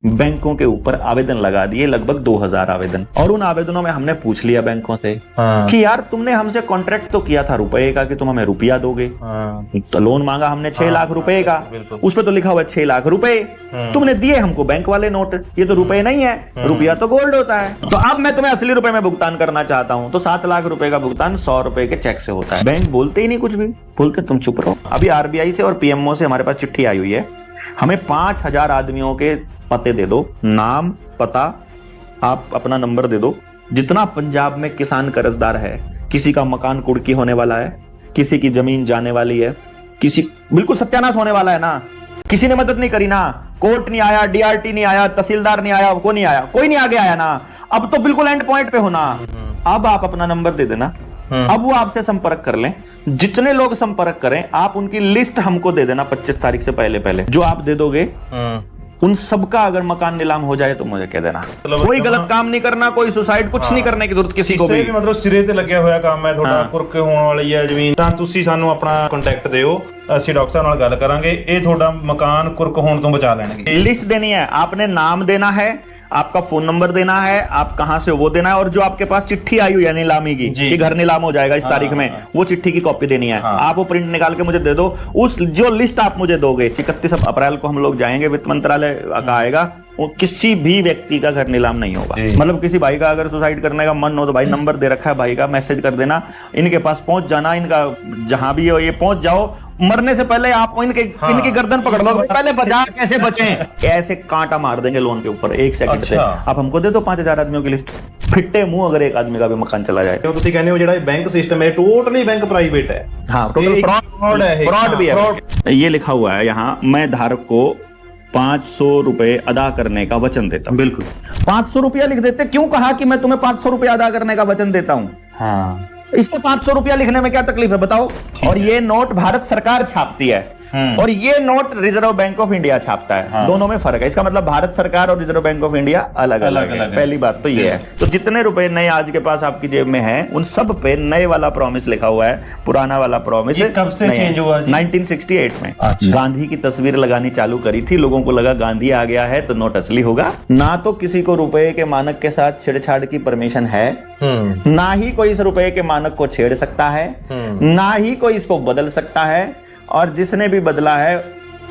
बैंकों के ऊपर आवेदन लगा दिए, लगभग 2000 आवेदन। और उन आवेदनों में हमने पूछ लिया बैंकों से कि यार तुमने हमसे कॉन्ट्रैक्ट तो किया था रुपए का कि तुम हमें रुपया दोगे, तो लोन मांगा हमने 6 लाख रुपए का, उस पर तो लिखा हुआ 6 लाख रुपए, तुमने दिए हमको बैंक वाले नोट, ये तो रुपए नहीं है, रुपया तो गोल्ड होता है। तो अब मैं तुम्हें असली रुपए में भुगतान करना चाहता हूं, तो 7 लाख रुपए का भुगतान 100 रुपए के चेक से होता है। बैंक बोलते ही नहीं कुछ भी, बोलते तुम चुप रहो। अभी आरबीआई से और पीएमओ से हमारे पास चिट्ठी आई हुई है, हमें 5000 आदमियों के पते दे दो, नाम पता, आप अपना नंबर दे दो। जितना पंजाब में किसान कर्जदार है, किसी का मकान कुड़की होने वाला है, किसी की जमीन जाने वाली है, किसी बिल्कुल सत्यानाश होने वाला है ना, किसी ने मदद नहीं करी ना, कोर्ट नहीं आया, डीआरटी नहीं आया, तहसीलदार नहीं आया, को नहीं आया, कोई नहीं आगे आया ना, अब तो बिल्कुल एंड पॉइंट पे होना। अब आप अपना नंबर दे देना, अब वो आपसे संपर्क कर लें। जितने लोग संपर्क करें आप उनकी लिस्ट हमको दे देना 25 तारीख से पहले जो आप दे दोगे उन सबका अगर मकान नीलाम हो जाए तो मुझे कह देना। कोई गलत काम नहीं करना, कोई सुसाइड कुछ नहीं करने की जरूरत किसी को भी। मतलब सिरे ते ਲੱਗਿਆ ਹੋਇਆ ਕੰਮ ਹੈ ਤੁਹਾਡਾ, ਕੁਰਕ ਹੋਣ ਵਾਲੀ ਹੈ ਜ਼ਮੀਨ, ਤਾਂ ਤੁਸੀਂ ਸਾਨੂੰ ਆਪਣਾ ਕੰਟੈਕਟ ਦਿਓ, ਅਸੀਂ ਡਾਕਟਰ ਸਾਹਿਬ ਨਾਲ ਗੱਲ ਕਰਾਂਗੇ, ਇਹ ਤੁਹਾਡਾ ਮਕਾਨ ਕੁਰਕ ਹੋਣ ਤੋਂ ਬਚਾ ਲੈਣਗੇ। लिस्ट देनी है, आपने नाम देना है, आपका फोन नंबर देना है, आप कहां से वो देना है, और जो आपके पास चिट्ठी आई हुई है नीलामी की कि घर नीलाम हो जाएगा इस तारीख में, वो चिट्ठी की कॉपी देनी है। आप वो प्रिंट निकाल के मुझे दे दो। उस जो लिस्ट आप मुझे दोगे, 31 अप्रैल को हम लोग जाएंगे, वित्त मंत्रालय का आएगा, वो किसी भी व्यक्ति का घर नीलाम नहीं होगा। मतलब किसी भाई का अगर सुसाइड करने का मन हो तो भाई नंबर दे रखा है भाई का, मैसेज कर देना, इनके पास पहुंच जाना, इनका जहां भी हो ये पहुंच जाओ, मरने से पहले आप इनकी गर्दन पकड़ लो, पहले बचा कैसे बचें, ऐसे कांटा मार देंगे लोन के ऊपर 1 सेकंड से। आप हमको दे दो 5000 आदमियों की लिस्ट, फिट्टे मुंह अगर एक आदमी का भी मकान चला जाए। तो ਤੁਸੀਂ ਕਹਿੰਦੇ ਹੋ ਜਿਹੜਾ ਬੈਂਕ ਸਿਸਟਮ ਹੈ टोटली बैंक प्राइवेट है। हाँ, टोटल फ्रॉड भी है। ये लिखा हुआ है यहाँ, मैं धारक को 500 रुपए अदा करने का वचन देता हूँ। बिल्कुल 500 रुपया लिख देते, क्यों कहा कि मैं तुम्हें 500 रुपया अदा करने का वचन देता हूँ? हाँ, इससे 500 रुपया लिखने में क्या तकलीफ है बताओ? और ये नोट भारत सरकार छापती है और ये note Reserve Bank of India छापता है। हाँ। दोनों में फर्क है। इसका मतलब भारत सरकार और रिजर्व बैंक ऑफ इंडिया अलग अलग है। पहली बात तो ये है। तो जितने रुपए नए आज के पास आपकी जेब में हैं, उन सब पे नए वाला प्रॉमिस लिखा हुआ है, पुराना वाला प्रॉमिस कब से चेंज हुआ? 1968 में। अच्छा। गांधी की तस्वीर लगानी चालू करी थी, लोगों को लगा गांधी आ गया है तो नोट असली होगा। ना तो किसी को रुपए के मानक के साथ छेड़छाड़ की परमिशन है, ना ही कोई इस रुपए के मानक को छेड़ सकता है, ना ही कोई इसको बदल सकता है, और जिसने भी बदला है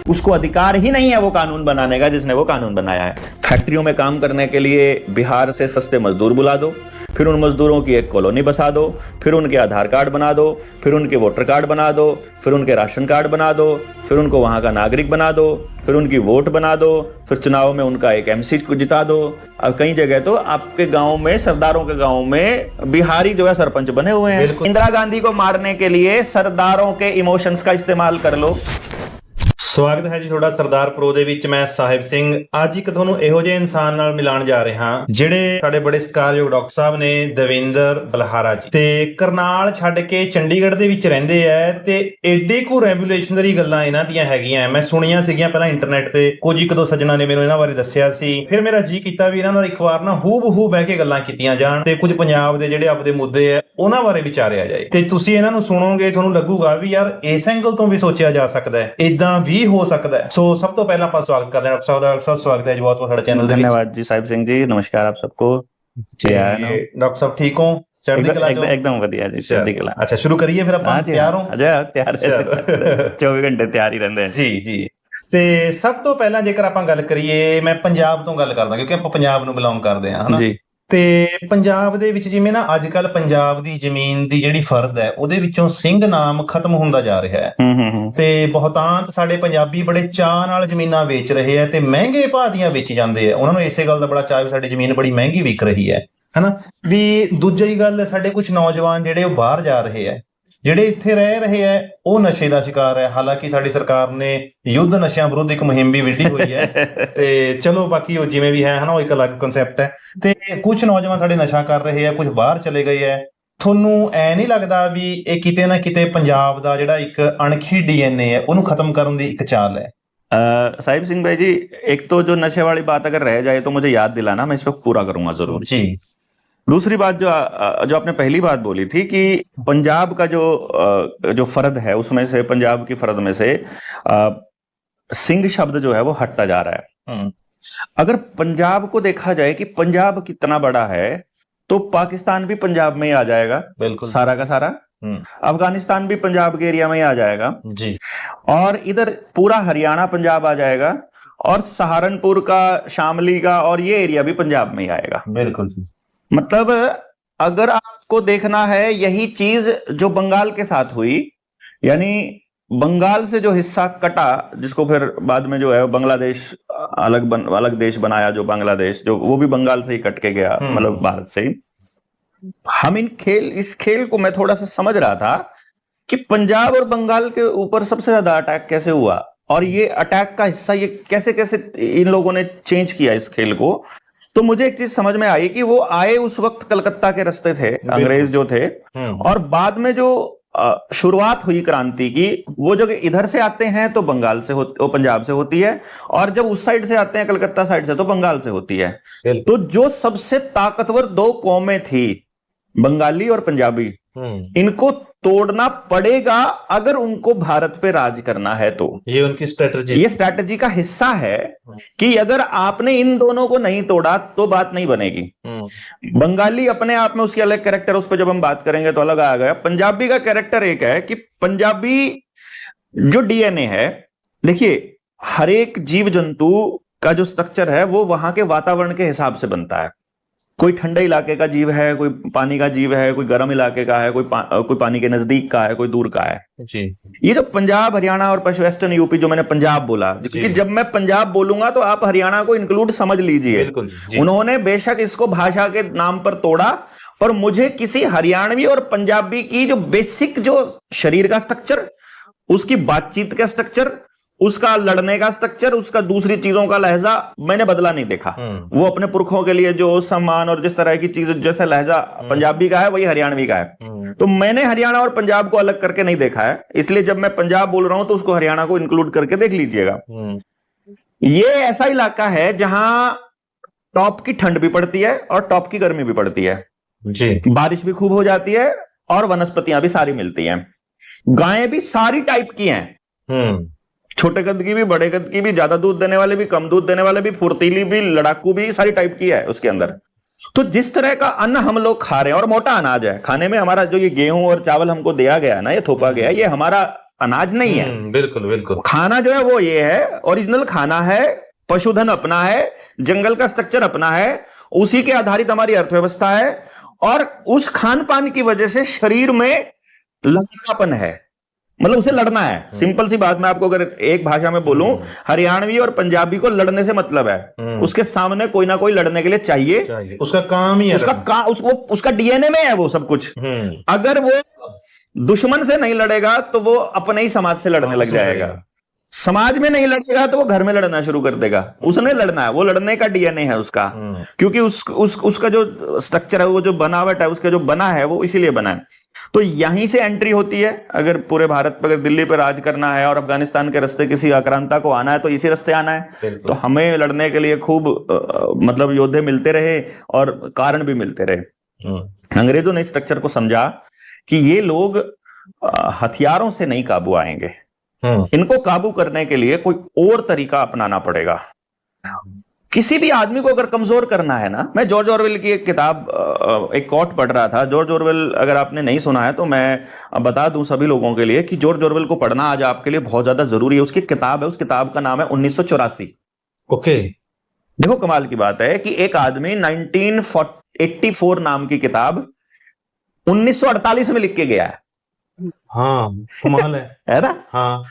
उसको अधिकार ही नहीं है वो कानून बनाने का जिसने वो कानून बनाया है। फैक्ट्रियों में काम करने के लिए बिहार से सस्ते मजदूर बुला दो, फिर उन मजदूरों की एक कॉलोनी बसा दो, फिर उनके आधार कार्ड बना दो, फिर उनके वोटर कार्ड बना दो, फिर उनके राशन कार्ड बना दो, फिर उनको वहां का नागरिक बना दो, फिर उनकी वोट बना दो, फिर चुनाव में उनका एक एमसी को जिता दो। अब कई जगह तो आपके गांव में, सरदारों के गांव में बिहारी जो है सरपंच बने हुए हैं। इंदिरा गांधी को मारने के लिए सरदारों के इमोशंस का इस्तेमाल कर लो। ਸਵਾਗਤ ਹੈ ਜੀ ਤੁਹਾਡਾ ਸਰਦਾਰ ਪ੍ਰੋ ਦੇ ਵਿੱਚ। ਮੈਂ ਸਾਹਿਬ ਸਿੰਘ ਅੱਜ ਇੱਕ ਤੁਹਾਨੂੰ ਇਹੋ ਜਿਹੇ ਇਨਸਾਨ ਨਾਲ ਮਿਲਾਉਣ ਜਾ ਰਿਹਾ ਹਾਂ ਜਿਹੜੇ ਸਾਡੇ ਬੜੇ ਸਤਿਕਾਰਯੋਗ ਡਾਕਟਰ ਸਾਹਿਬ ਨੇ, ਦਵਿੰਦਰ ਬਲਹਾਰਾ ਜੀ, ਤੇ ਕਰਨਾਲ ਛੱਡ ਕੇ ਚੰਡੀਗੜ੍ਹ ਦੇ ਵਿੱਚ ਰਹਿੰਦੇ ਆ, ਤੇ ਐਡੇ ਕੋ ਰੈਵੋਲੂਸ਼ਨਰੀ ਗੱਲਾਂ ਇਹਨਾਂ ਦੀਆਂ ਹੈਗੀਆਂ। ਮੈਂ ਸੁਣੀਆਂ ਸੀਗੀਆਂ ਪਹਿਲਾਂ ਇੰਟਰਨੈਟ ਤੇ, ਕੁਝ ਇੱਕ ਦੋ ਸੱਜਣਾ ਨੇ ਮੈਨੂੰ ਇਹਨਾਂ ਬਾਰੇ ਦੱਸਿਆ ਸੀ, ਫਿਰ ਮੇਰਾ ਜੀ ਕੀਤਾ ਵੀ ਇਹਨਾਂ ਨਾਲ ਇੱਕ ਵਾਰ ਨਾ ਹੂ ਬਹੂ ਬਹਿ ਕੇ ਗੱਲਾਂ ਕੀਤੀਆਂ ਜਾਣ ਤੇ ਕੁਝ ਪੰਜਾਬ ਦੇ ਜਿਹੜੇ ਆਪਦੇ ਮੁੱਦੇ ਆ ਉਹਨਾਂ ਬਾਰੇ ਵਿਚਾਰਿਆ ਜਾਏ। ਤੇ ਤੁਸੀਂ ਇਹਨਾਂ ਨੂੰ ਸੁਣੋਗੇ ਤੁਹਾਨੂੰ ਲੱਗੂਗਾ ਵੀ ਯਾਰ ਇਸ ਐਂਗਲ ਤੋਂ ਵੀ ਸੋਚਿਆ ਜਾ ਸਕਦਾ ਹੈ, ਇਦਾਂ ਵੀ हो सकता है। सो सब तो पहला आप स्वागत करते हैं डॉक्टर साहब। डॉक्टर साहब स्वागत है जी बहुत बहुत चैनल। धन्यवाद जी साहिब सिंह जी, नमस्कार आप सबको। डॉक्टर साहब ठीक हो? एकदम बढ़िया जी, चढ़ती कला। अच्छा शुरू करिए फिर आप। तैयार हो? तैयार 24 घंटे तैयार ही रहंदे जी जी। ਤੇ ਸਭ ਤੋਂ ਪਹਿਲਾਂ ਜੇਕਰ ਆਪਾਂ ਗੱਲ ਕਰੀਏ, ਮੈਂ ਪੰਜਾਬ ਤੋਂ ਗੱਲ ਕਰਦਾ ਕਿਉਂਕਿ ਆਪਾਂ ਪੰਜਾਬ ਨੂੰ ਬਿਲੋਂਗ ਕਰਦੇ ਹਾਂ, ਹਨਾ ਜੀ। ਤੇ ਪੰਜਾਬ ਦੇ ਵਿੱਚ ਜਿਵੇਂ ਨਾ ਅੱਜ ਕੱਲ ਪੰਜਾਬ ਦੀ ਜ਼ਮੀਨ ਦੀ ਜਿਹੜੀ ਫਰਦ ਹੈ ਉਹਦੇ ਵਿੱਚੋਂ ਸਿੰਘ ਨਾਮ ਖਤਮ ਹੁੰਦਾ ਜਾ ਰਿਹਾ ਹੈ, ਤੇ ਬਹੁਤਾਂਤ ਸਾਡੇ ਪੰਜਾਬੀ ਬੜੇ ਚਾਅ ਨਾਲ ਜ਼ਮੀਨਾਂ ਵੇਚ ਰਹੇ ਆ ਤੇ ਮਹਿੰਗੇ ਭਾਅ ਦੀਆਂ ਵੇਚੀ ਜਾਂਦੇ ਆ। ਉਹਨਾਂ ਨੂੰ ਇਸੇ ਗੱਲ ਦਾ ਬੜਾ ਚਾਅ ਵੀ ਸਾਡੀ ਜ਼ਮੀਨ ਬੜੀ ਮਹਿੰਗੀ ਵਿਕ ਰਹੀ ਹੈ, ਹਨਾ ਵੀ। ਦੂਜੀ ਗੱਲ, ਸਾਡੇ ਕੁਝ ਨੌਜਵਾਨ ਜਿਹੜੇ ਉਹ ਬਾਹਰ ਜਾ ਰਹੇ ਆ, ਜਿਹੜੇ ਇੱਥੇ ਰਹਿ ਰਹੇ ਹੈ ਉਹ ਨਸ਼ੇ ਦਾ ਸ਼ਿਕਾਰ ਹੈ। ਹਾਲਾਂਕਿ ਸਾਡੀ ਸਰਕਾਰ ਨੇ ਯੁੱਧ ਨਸ਼ਿਆਂ ਵਿਰੁੱਧ ਇੱਕ ਮੁਹਿੰਮ ਵੀ ਵਿੱਢੀ ਹੋਈ ਹੈ, ਤੇ ਚਲੋ ਬਾਕੀ ਉਹ ਜਿਵੇਂ ਵੀ ਹੈ, ਹਨਾ, ਉਹ ਇੱਕ ਅਲੱਗ ਕਨਸੈਪਟ ਹੈ। ਤੇ ਕੁਝ ਨੌਜਵਾਨ ਸਾਡੇ ਨਸ਼ਾ ਕਰ ਰਹੇ ਆ, ਕੁਝ ਬਾਹਰ ਚਲੇ ਗਏ ਹੈ। ਤੁਹਾਨੂੰ ਐ ਨਹੀਂ ਲੱਗਦਾ ਵੀ ਇਹ ਕਿਤੇ ਨਾ ਕਿਤੇ ਪੰਜਾਬ ਦਾ ਜਿਹੜਾ ਇੱਕ ਅਣਖੀ DNA ਹੈ ਉਹਨੂੰ ਖਤਮ ਕਰਨ ਦੀ ਇੱਕ ਚਾਲ ਹੈ? साहिब सिंह भाई जी, एक तो जो नशे वाली बात अगर रह जाए तो मुझे याद दिलाना, मैं इस पर पूरा करूंगा जरूर जी। दूसरी बात जो आपने पहली बात बोली थी कि पंजाब का जो फर्द है उसमें से, पंजाब की फर्द में से सिंह शब्द जो है वो हटता जा रहा है। अगर पंजाब को देखा जाए कि पंजाब कितना बड़ा है, तो पाकिस्तान भी पंजाब में ही आ जाएगा, बिल्कुल सारा का सारा। अफगानिस्तान भी पंजाब के एरिया में ही आ जाएगा जी, और इधर पूरा हरियाणा पंजाब आ जाएगा, और सहारनपुर का, शामली का और ये एरिया भी पंजाब में ही आएगा। बिल्कुल। मतलब अगर आपको देखना है, यही चीज जो बंगाल के साथ हुई, यानी बंगाल से जो हिस्सा कटा, जिसको फिर बाद में जो है बांग्लादेश अलग देश बनाया, जो बांग्लादेश जो वो भी बंगाल से ही कट के गया, मतलब भारत से ही। हम इस खेल को मैं थोड़ा सा समझ रहा था कि पंजाब और बंगाल के ऊपर सबसे ज्यादा अटैक कैसे हुआ, और ये अटैक का हिस्सा ये कैसे कैसे इन लोगों ने चेंज किया इस खेल को। तो मुझे एक चीज समझ में आई कि वो आए उस वक्त कलकत्ता के रास्ते थे अंग्रेज जो थे, और बाद में जो शुरुआत हुई क्रांति की, वो जब इधर से आते हैं तो बंगाल से वो पंजाब से होती है, और जब उस साइड से आते हैं कलकत्ता साइड से तो बंगाल से होती है। तो जो सबसे ताकतवर दो कौमें थी, बंगाली और पंजाबी, इनको तोड़ना पड़ेगा अगर उनको भारत पे राज करना है। तो ये उनकी स्ट्रेटजी, ये स्ट्रेटजी का हिस्सा है कि अगर आपने इन दोनों को नहीं तोड़ा तो बात नहीं बनेगी। बंगाली अपने आप में उसकी अलग कैरेक्टर, उस पर जब हम बात करेंगे तो अलग आ गया। पंजाबी का कैरेक्टर एक है कि पंजाबी जो डीएनए है, देखिए हर एक जीव जंतु का जो स्ट्रक्चर है वो वहां के वातावरण के हिसाब से बनता है। कोई ठंडे इलाके का जीव है, कोई पानी का जीव है, कोई गर्म इलाके का है, कोई पानी के नजदीक का है, कोई दूर का है जी। ये जो पंजाब, हरियाणा और वेस्टर्न यूपी, जो मैंने पंजाब बोला, क्योंकि जब मैं पंजाब बोलूंगा तो आप हरियाणा को इंक्लूड समझ लीजिए। उन्होंने बेशक इसको भाषा के नाम पर तोड़ा, पर मुझे किसी हरियाणवी और पंजाबी की जो बेसिक जो शरीर का स्ट्रक्चर, उसकी बातचीत का स्ट्रक्चर, उसका लड़ने का स्ट्रक्चर, उसका दूसरी चीजों का लहजा मैंने बदला नहीं देखा। वो अपने पुरखों के लिए जो सम्मान और जिस तरह की चीज, जैसा लहजा पंजाबी का है वही हरियाणवी का है। तो मैंने हरियाणा और पंजाब को अलग करके नहीं देखा है, इसलिए जब मैं पंजाब बोल रहा हूं तो उसको हरियाणा को इंक्लूड करके देख लीजिएगा। ये ऐसा इलाका है जहां टॉप की ठंड भी पड़ती है और टॉप की गर्मी भी पड़ती है जी। बारिश भी खूब हो जाती है और वनस्पतियां भी सारी मिलती हैं। गायें भी सारी टाइप की हैं, छोटे कद की भी, बड़े कद की भी, ज्यादा दूध देने वाले भी, कम दूध देने वाले भी, फुर्तीली भी, लड़ाकू भी, सारी टाइप की है उसके अंदर। तो जिस तरह का अन्न हम लोग खा रहे हैं, और मोटा अनाज है खाने में, हमारा जो ये गेहूं और चावल हमको दिया गया ना, ये थोपा गया, ये हमारा अनाज नहीं है। बिल्कुल बिल्कुल। खाना जो है वो ये है, ओरिजिनल खाना है, पशुधन अपना है, जंगल का स्ट्रक्चर अपना है, उसी के आधारित हमारी अर्थव्यवस्था है, और उस खान पान की वजह से शरीर में लचीलापन है, मतलब उसे लड़ना है। सिंपल सी बात, मैं आपको अगर एक भाषा में बोलूं, हरियाणवी और पंजाबी को लड़ने से मतलब है, उसके सामने कोई ना कोई लड़ने के लिए चाहिए। उसका काम ही है, उसका डीएनए में है वो सब कुछ। अगर वो दुश्मन से नहीं लड़ेगा तो वो अपने ही समाज से लड़ने लग जाएगा। समाज में नहीं लड़ेगा तो वो घर में लड़ना शुरू कर देगा। उसने लड़ना है, वो लड़ने का डीएनए है उसका, क्योंकि उसका जो स्ट्रक्चर है, वो जो बनावट है, उसका जो बना है, वो इसीलिए बना है। तो यहीं से एंट्री होती है। अगर पूरे भारत पर, अगर दिल्ली पर राज करना है और अफगानिस्तान के रास्ते किसी आक्रांता को आना है तो इसी रास्ते आना है। तो हमें लड़ने के लिए खूब मतलब योद्धे मिलते रहे और कारण भी मिलते रहे। अंग्रेजों ने स्ट्रक्चर को समझा कि ये लोग हथियारों से नहीं काबू आएंगे, इनको काबू करने के लिए कोई और तरीका अपनाना पड़ेगा। किसी भी आदमी को अगर कमजोर करना है ना, मैं जॉर्ज ऑरवेल की एक किताब, एक कोट पढ़ रहा था। जॉर्ज ऑरवेल, अगर आपने नहीं सुना है तो मैं बता दूं सभी लोगों के लिए कि जॉर्ज ऑरवेल को पढ़ना आज आपके लिए बहुत ज्यादा जरूरी है। उसकी किताब है, उस किताब का नाम है 1984। ओके। देखो कमाल की बात है कि एक आदमी 1984 नाम की किताब 1948 में लिख के गया है। हाँ, कमाल है ना? हाँ।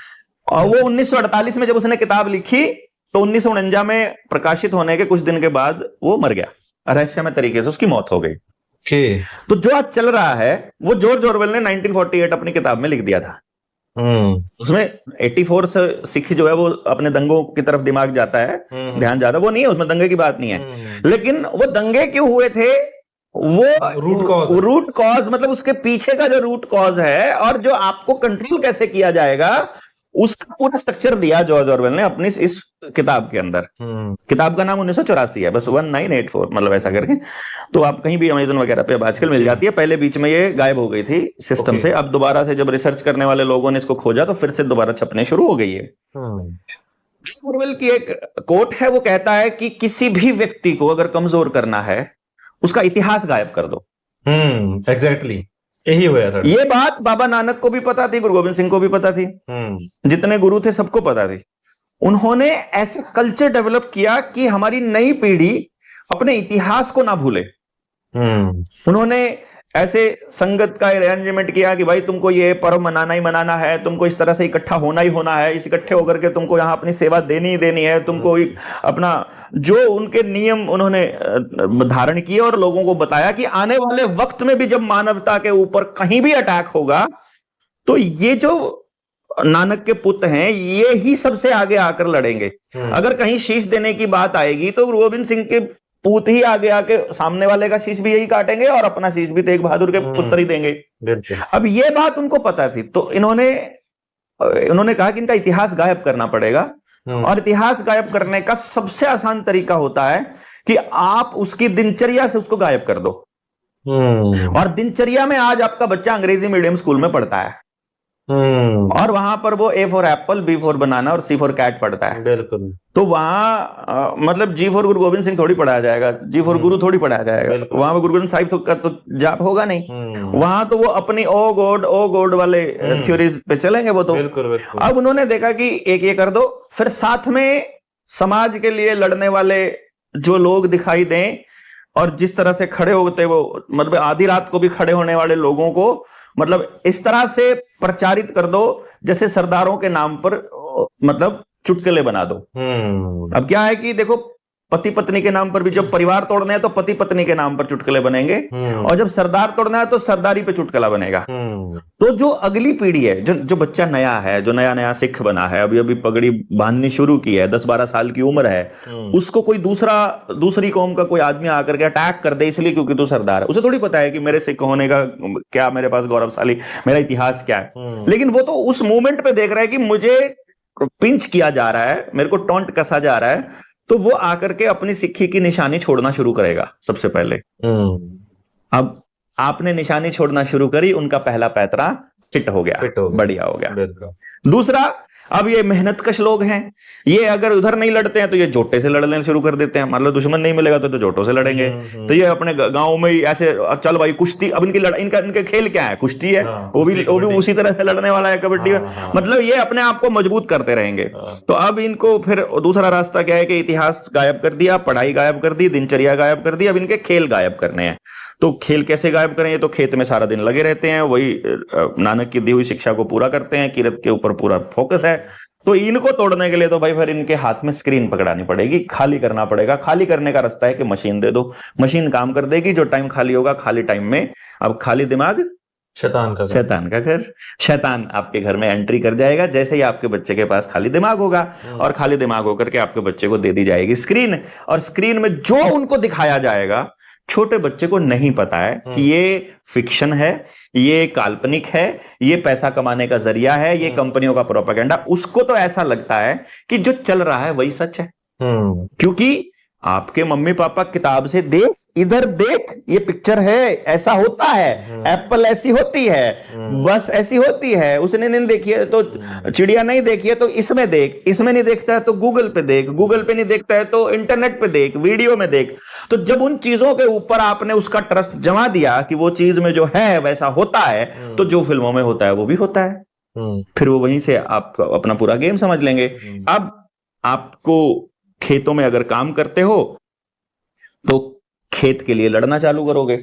और वो 1948 में जब उसने किताब लिखी तो 1949 में प्रकाशित होने के कुछ दिन के बाद वो मर गया, रहस्यमय तरीके से उसकी मौत हो गई। तो जो आज चल रहा है वो जॉर्ज ऑरवेल ने 1948 अपनी किताब में लिख दिया था। उसमें 84 से सिख जो है वो अपने दंगों की तरफ दिमाग जाता है, ध्यान जाता है, वो नहीं है, उसमें दंगे की बात नहीं है। लेकिन वो दंगे क्यों हुए थे, वो रूट कॉज, मतलब उसके पीछे का जो रूट कॉज है और जो आपको कंट्रोल कैसे किया जाएगा, उसका पूरा स्ट्रक्चर दिया जॉर्ज ऑरवेल ने अपनी इस किताब के अंदर। किताब का नाम 1984 है, बस 1984 मतलब ऐसा करके। तो आप कहीं भी अमेज़न वगैरह पे आजकल मिल जाती है। पहले बीच में ये गायब हो गई थी सिस्टम से, अब दोबारा से जब रिसर्च करने वाले लोगों ने इसको खोजा तो फिर से दोबारा छपने शुरू हो गई है। ऑरवेल की एक कोट है, वो कहता है कि किसी भी व्यक्ति को अगर कमजोर करना है उसका इतिहास गायब कर दो। एग्जैक्टली यही हुआ था। ये बात बाबा नानक को भी पता थी, गुरु गोविंद सिंह को भी पता थी, जितने गुरु थे सबको पता थी। उन्होंने ऐसे कल्चर डेवलप किया कि हमारी नई पीढ़ी अपने इतिहास को ना भूले। उन्होंने ऐसे संगत का अरेंजमेंट किया कि भाई तुमको ये पर्व मनाना ही मनाना है, तुमको इस तरह से इकट्ठा होना ही होना है, इस इकट्ठे होकर के तुमको यहाँ अपनी सेवा देनी ही देनी है, तुमको अपना जो उनके नियम उन्होंने धारण किए और लोगों को बताया कि आने वाले वक्त में भी जब मानवता के ऊपर कहीं भी अटैक होगा तो ये जो नानक के पुत्र हैं ये ही सबसे आगे आकर लड़ेंगे। अगर कहीं शीश देने की बात आएगी तो गुरु गोविंद सिंह के पूत ही आगे आके सामने वाले का शीश भी यही काटेंगे और अपना शीश भी तेग बहादुर के पुत्र ही देंगे। अब ये बात उनको पता थी, तो इन्होंने कहा कि इनका इतिहास गायब करना पड़ेगा। और इतिहास गायब करने का सबसे आसान तरीका होता है कि आप उसकी दिनचर्या से उसको गायब कर दो। और दिनचर्या में आज आपका बच्चा अंग्रेजी मीडियम स्कूल में पढ़ता है और वहां पर वो A for Apple, B for बनाना और C फॉर कैट पढ़ता है। बिल्कुल। तो वहां मतलब G फॉर गुरु गोविंद सिंह थोड़ी पढ़ाया जाएगा, G फॉर गुरु थोड़ी पढ़ाया जाएगा, वहां पर गुरु गोविंद साहिब का तो जाप होगा नहीं। वहां तो वो अपनी ओ गॉड वाले थ्योरीज पे चलेंगे वो तो। बिल्कुल। अब उन्होंने देखा कि एक ये कर दो, फिर साथ में समाज के लिए लड़ने वाले जो लोग दिखाई दें और जिस तरह से खड़े होते वो मतलब आधी रात को भी खड़े होने वाले लोगों को मतलब इस तरह से प्रचारित कर दो जैसे सरदारों के नाम पर मतलब चुटकुले बना दो। अब क्या है कि देखो पति पत्नी के नाम पर भी जब परिवार तोड़ना है तो पति पत्नी के नाम पर चुटकुले बनेंगे और जब सरदार तोड़ना है तो सरदारी पे चुटकुला बनेगा। तो जो अगली पीढ़ी है, जो बच्चा नया है, जो नया नया सिख बना है, अभी अभी पगड़ी बांधनी शुरू की है, 10-12 साल की उम्र है, उसको कोई दूसरी कौम का कोई आदमी आकर के अटैक कर दे इसलिए क्योंकि तू सरदार है, उसे थोड़ी पता है कि मेरे सिख होने का क्या मेरे पास गौरवशाली मेरा इतिहास क्या है। लेकिन वो तो उस मोमेंट पे देख रहा है कि मुझे पिंच किया जा रहा है, मेरे को टॉन्ट कसा जा रहा है, तो वो आकर के अपनी सिक्की की निशानी छोड़ना शुरू करेगा सबसे पहले। अब आपने निशानी छोड़ना शुरू करी, उनका पहला पैतरा हिट हो गया, बढ़िया हो गया। दूसरा, अब ये मेहनतकश लोग हैं, ये अगर उधर नहीं लड़ते हैं तो ये जोटे से लड़ने शुरू कर देते हैं, मतलब दुश्मन नहीं मिलेगा तो जोटों से लड़ेंगे। तो ये अपने गांव में ही ऐसे चल भाई कुश्ती, अब इनकी लड़ाई इनके खेल क्या है, कुश्ती है, वो भी उसी तरह से लड़ने वाला है कबड्डी में, मतलब ये अपने आप को मजबूत करते रहेंगे। तो अब इनको फिर दूसरा रास्ता क्या है कि इतिहास गायब कर दिया, पढ़ाई गायब कर दी, दिनचर्या गायब कर दी, अब इनके खेल गायब करने हैं। तो खेल कैसे गायब करें, ये तो खेत में सारा दिन लगे रहते हैं, वही नानक की दी हुई शिक्षा को पूरा करते हैं, किरत के ऊपर पूरा फोकस है। तो इनको तोड़ने के लिए तो भाई फिर इनके हाथ में स्क्रीन पकड़ानी पड़ेगी, खाली करना पड़ेगा। खाली करने का रास्ता है कि मशीन दे दो, मशीन काम कर देगी, जो टाइम खाली होगा खाली टाइम में, अब खाली दिमाग शैतान का घर, शैतान आपके घर में एंट्री कर जाएगा जैसे ही आपके बच्चे के पास खाली दिमाग होगा, और खाली दिमाग होकर के आपके बच्चे को दे दी जाएगी स्क्रीन, और स्क्रीन में जो उनको दिखाया जाएगा छोटे बच्चे को नहीं पता है कि ये फिक्शन है, ये काल्पनिक है, ये पैसा कमाने का जरिया है, ये कंपनियों का प्रोपेगेंडा। उसको तो ऐसा लगता है कि जो चल रहा है वही सच है, क्योंकि आपके मम्मी पापा किताब से देख, इधर देख, ये पिक्चर है, ऐसा होता है, एप्पल ऐसी होती है, बस ऐसी होती है, उसने नहीं देखी है तो चिड़िया नहीं देखी है तो इसमें देख, इसमें नहीं देखता है तो गूगल पे देख, गूगल पे नहीं देखता है तो इंटरनेट पे देख, वीडियो में देख। तो जब उन चीजों के ऊपर आपने उसका ट्रस्ट जमा दिया कि वो चीज में जो है वैसा होता है, तो जो फिल्मों में होता है वो भी होता है, फिर वो वहीं से आप अपना पूरा गेम समझ लेंगे। अब आपको खेतों में अगर काम करते हो तो खेत के लिए लड़ना चालू करोगे,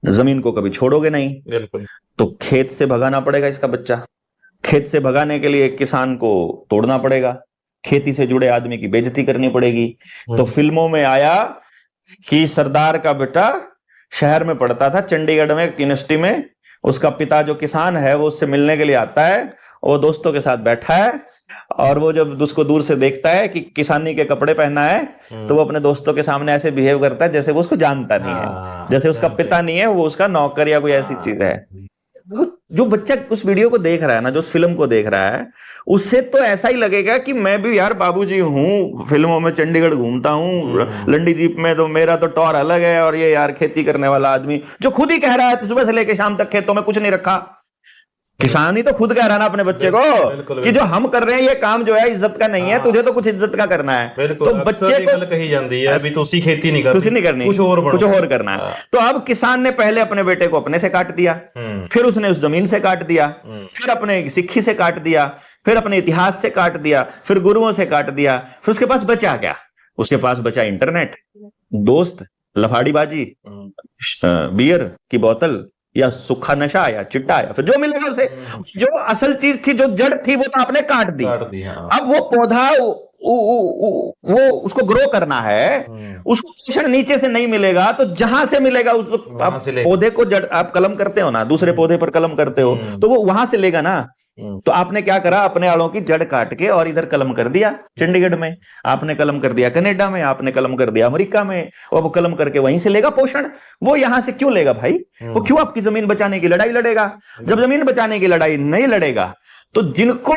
जमीन को कभी छोड़ोगे नहीं। बिल्कुल। तो खेत से भगाना पड़ेगा इसका बच्चा, खेत से भगाने के लिए किसान को तोड़ना पड़ेगा, खेती से जुड़े आदमी की बेइज्जती करनी पड़ेगी। तो फिल्मों में आया कि सरदार का बेटा शहर में पढ़ता था, चंडीगढ़ में यूनिवर्सिटी में, उसका पिता जो किसान है वो उससे मिलने के लिए आता है, वो दोस्तों के साथ बैठा है, और वो जब उसको दूर से देखता है कि किसानी के कपड़े पहना है तो वो अपने दोस्तों के सामने ऐसे बिहेव करता है जैसे वो उसको जानता नहीं है, जैसे उसका पिता नहीं है, वो उसका नौकर या कोई ऐसी चीज है। जो बच्चा उस वीडियो को देख रहा है ना, जो उस फिल्म को देख रहा है, उससे तो ऐसा ही लगेगा कि मैं भी यार बाबूजी हूँ, फिल्मों में चंडीगढ़ घूमता हूँ लंडी जीप में, तो मेरा तो टौर अलग है, और ये यार खेती करने वाला आदमी जो खुद ही कह रहा है सुबह से लेकर शाम तक खेतों में कुछ नहीं रखा, किसान ही तो खुद कह रहा ना अपने बच्चे को कि जो हम कर रहे हैं ये काम जो है इज्जत का नहीं है, तुझे तो कुछ इज्जत का करना है। तो बच्चे को कही जाती है अभी तुसी खेती नहीं करनी, तुसी नहीं करनी, कुछ और करना है। तो अब किसान ने पहले अपने बेटे को अपने से काट दिया, फिर उसने उस जमीन से काट दिया, फिर अपने सिक्खी से काट दिया, फिर अपने इतिहास से काट दिया, फिर गुरुओं से काट दिया, फिर उसके पास बचा क्या? उसके पास बचा इंटरनेट, दोस्त, लफाड़ीबाजी, बियर की बोतल, या सूखा नशा, या चिट्टा, या फिर जो मिलेगा उसे। जो असल चीज थी, जो जड़ थी, वो तो आपने काट दी। अब वो पौधा वो उसको ग्रो करना है, उसको पोषण नीचे से नहीं मिलेगा, तो जहां से मिलेगा उसको। आप पौधे को जड़ आप कलम करते हो ना, दूसरे पौधे पर कलम करते हो, तो वो वहां से लेगा ना। तो आपने क्या करा, अपने आड़ों की जड़ काट के और इधर कलम कर दिया चंडीगढ़ में, आपने कलम कर दिया कनाडा में, आपने कलम कर दिया अमेरिका में, और वो कलम करके वहीं से लेगा पोषण। वो यहां से क्यों लेगा भाई? वो क्यों आपकी जमीन बचाने की लड़ाई लड़ेगा? जब जमीन बचाने की लड़ाई नहीं लड़ेगा, तो जिनको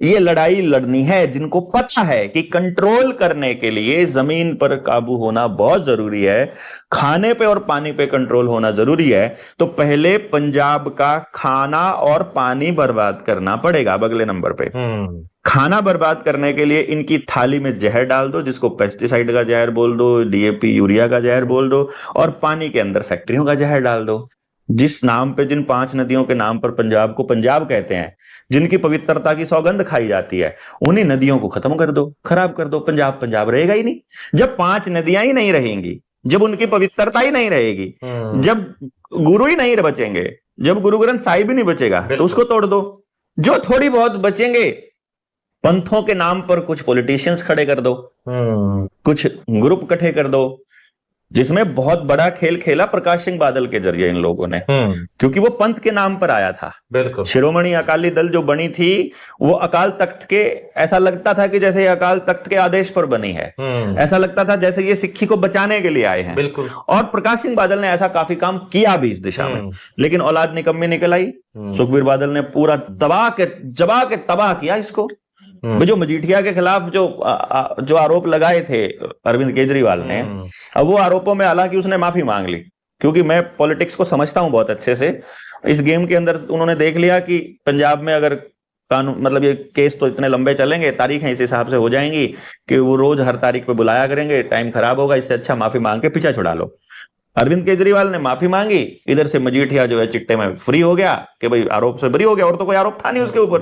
ये लड़ाई लड़नी है, जिनको पता है कि कंट्रोल करने के लिए जमीन पर काबू होना बहुत जरूरी है, खाने पे और पानी पे कंट्रोल होना जरूरी है, तो पहले पंजाब का खाना और पानी बर्बाद करना पड़ेगा। अब अगले नंबर पे खाना बर्बाद करने के लिए इनकी थाली में जहर डाल दो, जिसको पेस्टिसाइड का जहर बोल दो, डीएपी यूरिया का जहर बोल दो, और पानी के अंदर फैक्ट्रियों का जहर डाल दो। जिस नाम पे, जिन 5 नदियों के नाम पर पंजाब को पंजाब कहते हैं, जिनकी पवित्रता की सौगंध खाई जाती है, उन्हीं नदियों को खत्म कर दो, खराब कर दो। पंजाब पंजाब रहेगा ही नहीं। जब 5 नदियां ही नहीं रहेंगी, जब उनकी पवित्रता ही नहीं रहेगी, जब गुरु ही नहीं बचेंगे, जब गुरु ग्रंथ साहिब ही नहीं बचेगा, तो उसको तोड़ दो। जो थोड़ी बहुत बचेंगे, पंथों के नाम पर कुछ पॉलिटिशियंस खड़े कर दो, कुछ ग्रुप इकट्ठे कर दो, जिसमें बहुत बड़ा खेल खेला प्रकाश सिंह बादल के जरिए इन लोगों ने, क्योंकि वो पंथ के नाम पर आया था। बिल्कुल। शिरोमणि अकाली दल जो बनी थी, वो अकाल तख्त के, ऐसा लगता था कि जैसे अकाल तख्त के आदेश पर बनी है, ऐसा लगता था जैसे ये सिक्खी को बचाने के लिए आए हैं। बिल्कुल। और प्रकाश सिंह बादल ने ऐसा काफी काम किया भी इस दिशा में, लेकिन औलाद निकम्मी निकल आई। सुखबीर बादल ने पूरा जबा के तबाह किया इसको। जो मजीठिया के खिलाफ जो आरोप लगाए थे अरविंद केजरीवाल ने, अब वो आरोपों में हालांकि उसने माफी मांग ली, क्योंकि मैं पॉलिटिक्स को समझता हूं बहुत अच्छे से। इस गेम के अंदर उन्होंने देख लिया कि पंजाब में अगर कानून, मतलब ये केस तो इतने लंबे चलेंगे, तारीखें इस हिसाब से हो जाएंगी कि वो रोज हर तारीख पे बुलाया करेंगे, टाइम खराब होगा, इससे अच्छा माफी मांग के पीछा छुड़ा लो। अरविंद केजरीवाल ने माफी मांगी, इधर से मजीठिया जो है चिट्टे में फ्री हो गया कि भाई आरोप से बरी हो गया, और तो कोई आरोप था नहीं उसके ऊपर।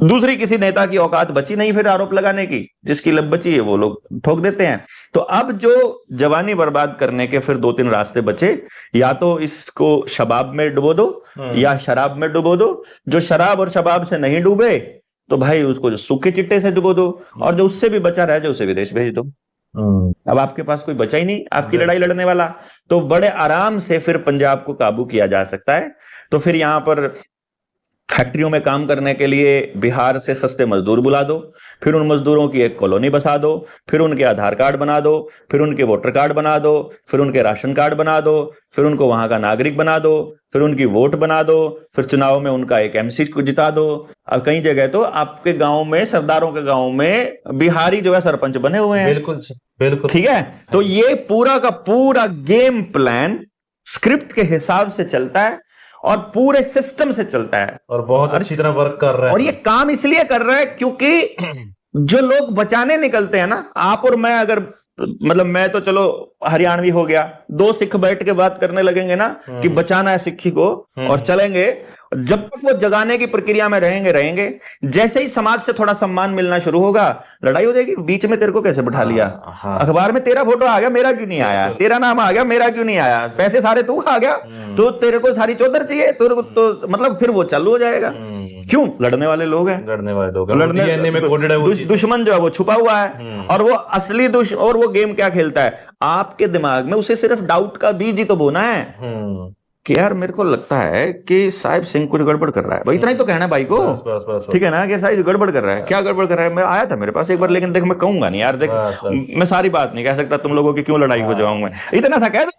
दूसरी किसी नेता की औकात बची नहीं फिर आरोप लगाने की, जिसकी लब बची है वो लोग ठोक देते हैं। तो अब जो जवानी बर्बाद करने के फिर 2-3 रास्ते बचे, या तो इसको शबाब में डुबो दो, या शराब में डुबो दो। जो शराब और शबाब से नहीं डूबे, तो भाई उसको जो सूखे चिट्टे से डुबो दो, और जो उससे भी बचा रह जाए उसे विदेश भेज दो। अब आपके पास कोई बचा ही नहीं आपकी लड़ाई लड़ने वाला, तो बड़े आराम से फिर पंजाब को काबू किया जा सकता है। तो फिर यहां पर फैक्ट्रियों में काम करने के लिए बिहार से सस्ते मजदूर बुला दो, फिर उन मजदूरों की एक कॉलोनी बसा दो, फिर उनके आधार कार्ड बना दो, फिर उनके वोटर कार्ड बना दो, फिर उनके राशन कार्ड बना दो, फिर उनको वहां का नागरिक बना दो, फिर उनकी वोट बना दो, फिर चुनाव में उनका एक एमसी को जिता दो। अब कई जगह तो आपके गांव में, सरदारों के गांव में बिहारी जो है सरपंच बने हुए हैं। बिल्कुल बिल्कुल, ठीक है। तो ये पूरा का पूरा गेम प्लान स्क्रिप्ट के हिसाब से चलता है और पूरे सिस्टम से चलता है, और बहुत अच्छी तरह वर्क कर रहा है। और ये काम इसलिए कर रहा है क्योंकि जो लोग बचाने निकलते हैं ना, आप और मैं, अगर मतलब मैं तो चलो हरियाणवी हो गया, 2 सिख बैठ के बात करने लगेंगे ना कि बचाना है सिक्खी को, और चलेंगे, जब तक वो जगाने की प्रक्रिया में रहेंगे, जैसे ही समाज से थोड़ा सम्मान मिलना शुरू होगा, लड़ाई हो जाएगी। बीच में तेरे को कैसे बिठा लिया, अखबार में तेरा फोटो आ गया, मेरा क्यों नहीं आया, तेरा नाम आ गया, मेरा क्यों नहीं आया, पैसे सारे तू खा गया, तो तेरे को सारी चौधर चाहिए, तेरे को तो मतलब फिर वो चालू हो जाएगा। क्यों? लड़ने वाले लोग हैं, दुश्मन जो है वो छुपा हुआ है, और वो असली और वो गेम क्या खेलता है, आपके दिमाग में उसे सिर्फ डाउट का बीज ही तो बोना है कि यार मेरे को लगता है कि साहिब सिंह कुछ गड़बड़ कर रहा है। भाई इतना ही तो कहना है भाई को, ठीक है ना, कि साहिब गड़बड़ कर रहा है। क्या गड़बड़ कर रहा है? मैं आया था मेरे पास एक बार, लेकिन देख मैं कहूंगा नहीं यार, देख मैं सारी बात नहीं कह सकता, तुम लोगों की क्यों लड़ाई हो जाऊं मैं, इतना सा कह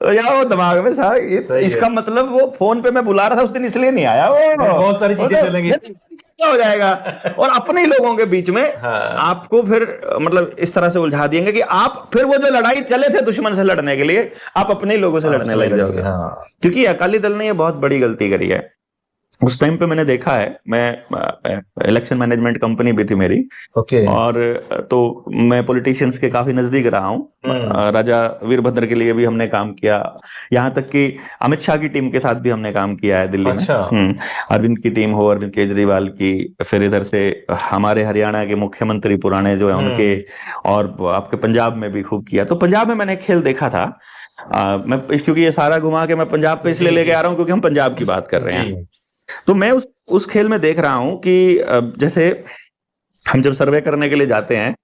यार वो दिमाग में साहब इसका मतलब वो फोन पे मैं बुला रहा था उस दिन, इसलिए नहीं आया, वो बहुत सारी चीजें चलेंगी, क्या हो जाएगा। और अपने ही लोगों के बीच में आपको फिर मतलब इस तरह से उलझा देंगे कि आप फिर वो जो लड़ाई चले थे दुश्मन से लड़ने के लिए, आप अपने ही लोगों से लड़ने लग जाओगे। क्योंकि अकाली दल ने ये बहुत बड़ी गलती करी है उस टाइम पे मैंने देखा है, मैं इलेक्शन मैनेजमेंट कंपनी भी थी मेरी, ओके। और तो मैं पॉलिटिशियंस के काफी नजदीक रहा हूँ। राजा वीरभद्र के लिए भी हमने काम किया, यहाँ तक कि अमित शाह की टीम के साथ भी हमने काम किया है दिल्ली अच्छा। में। अरविंद की टीम हो, अरविंद केजरीवाल की, फिर इधर से हमारे हरियाणा के मुख्यमंत्री पुराने जो है उनके, और आपके पंजाब में भी खूब किया। तो पंजाब में मैंने खेल देखा था। मैं क्योंकि ये सारा घुमा के मैं पंजाब पे इसलिए लेके आ रहा हूँ क्योंकि हम पंजाब की बात कर रहे हैं। तो मैं उस खेल में देख रहा हूं कि जैसे हम जब सर्वे करने के लिए जाते हैं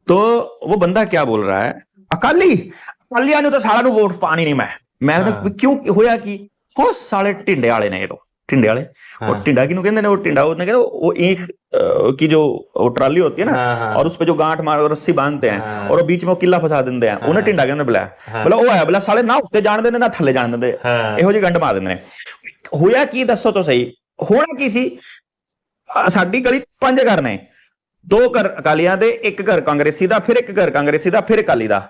तो वो बंदा क्या बोल रहा है, अकालिया ने तो सारा नु वोट पानी नहीं। मैं तो क्यों होया कि हो साले टिंडे वाले ने, ये तो टिंडे वाले, और टिंडा किनू कहंदे ने, वो टिंडा होने कहंदे वो ईख की जो वो ट्राली होती है ना, और उस पे जो गांठ मार और रस्सी बांधते हैं और वो बीच में वो किला फंसा देंगे हैं, उन्हें टिंडा कहंदे। बोला वो है, बोला साले ना उत्ते जान देने ना थल्ले जान देंगे, ਇਹੋ ਜਿਹੀ ਗੰਢ ਮਾਰ ਦਿੰਦੇ ਨੇ। ਹੋਇਆ ਕੀ ਦੱਸੋ ਤਾਂ ਸਹੀ, ਹੋਣਾ ਕੀ ਸੀ? ਸਾਡੀ ਗਲੀ 5 ਘਰ ਨੇ, 2 ਘਰ ਅਕਾਲੀਆਂ ਦੇ, 1 ਘਰ ਕਾਂਗਰਸੀ ਦਾ, ਫਿਰ 1 ਘਰ ਕਾਂਗਰਸੀ ਦਾ, ਫਿਰ ਅਕਾਲੀ ਦਾ।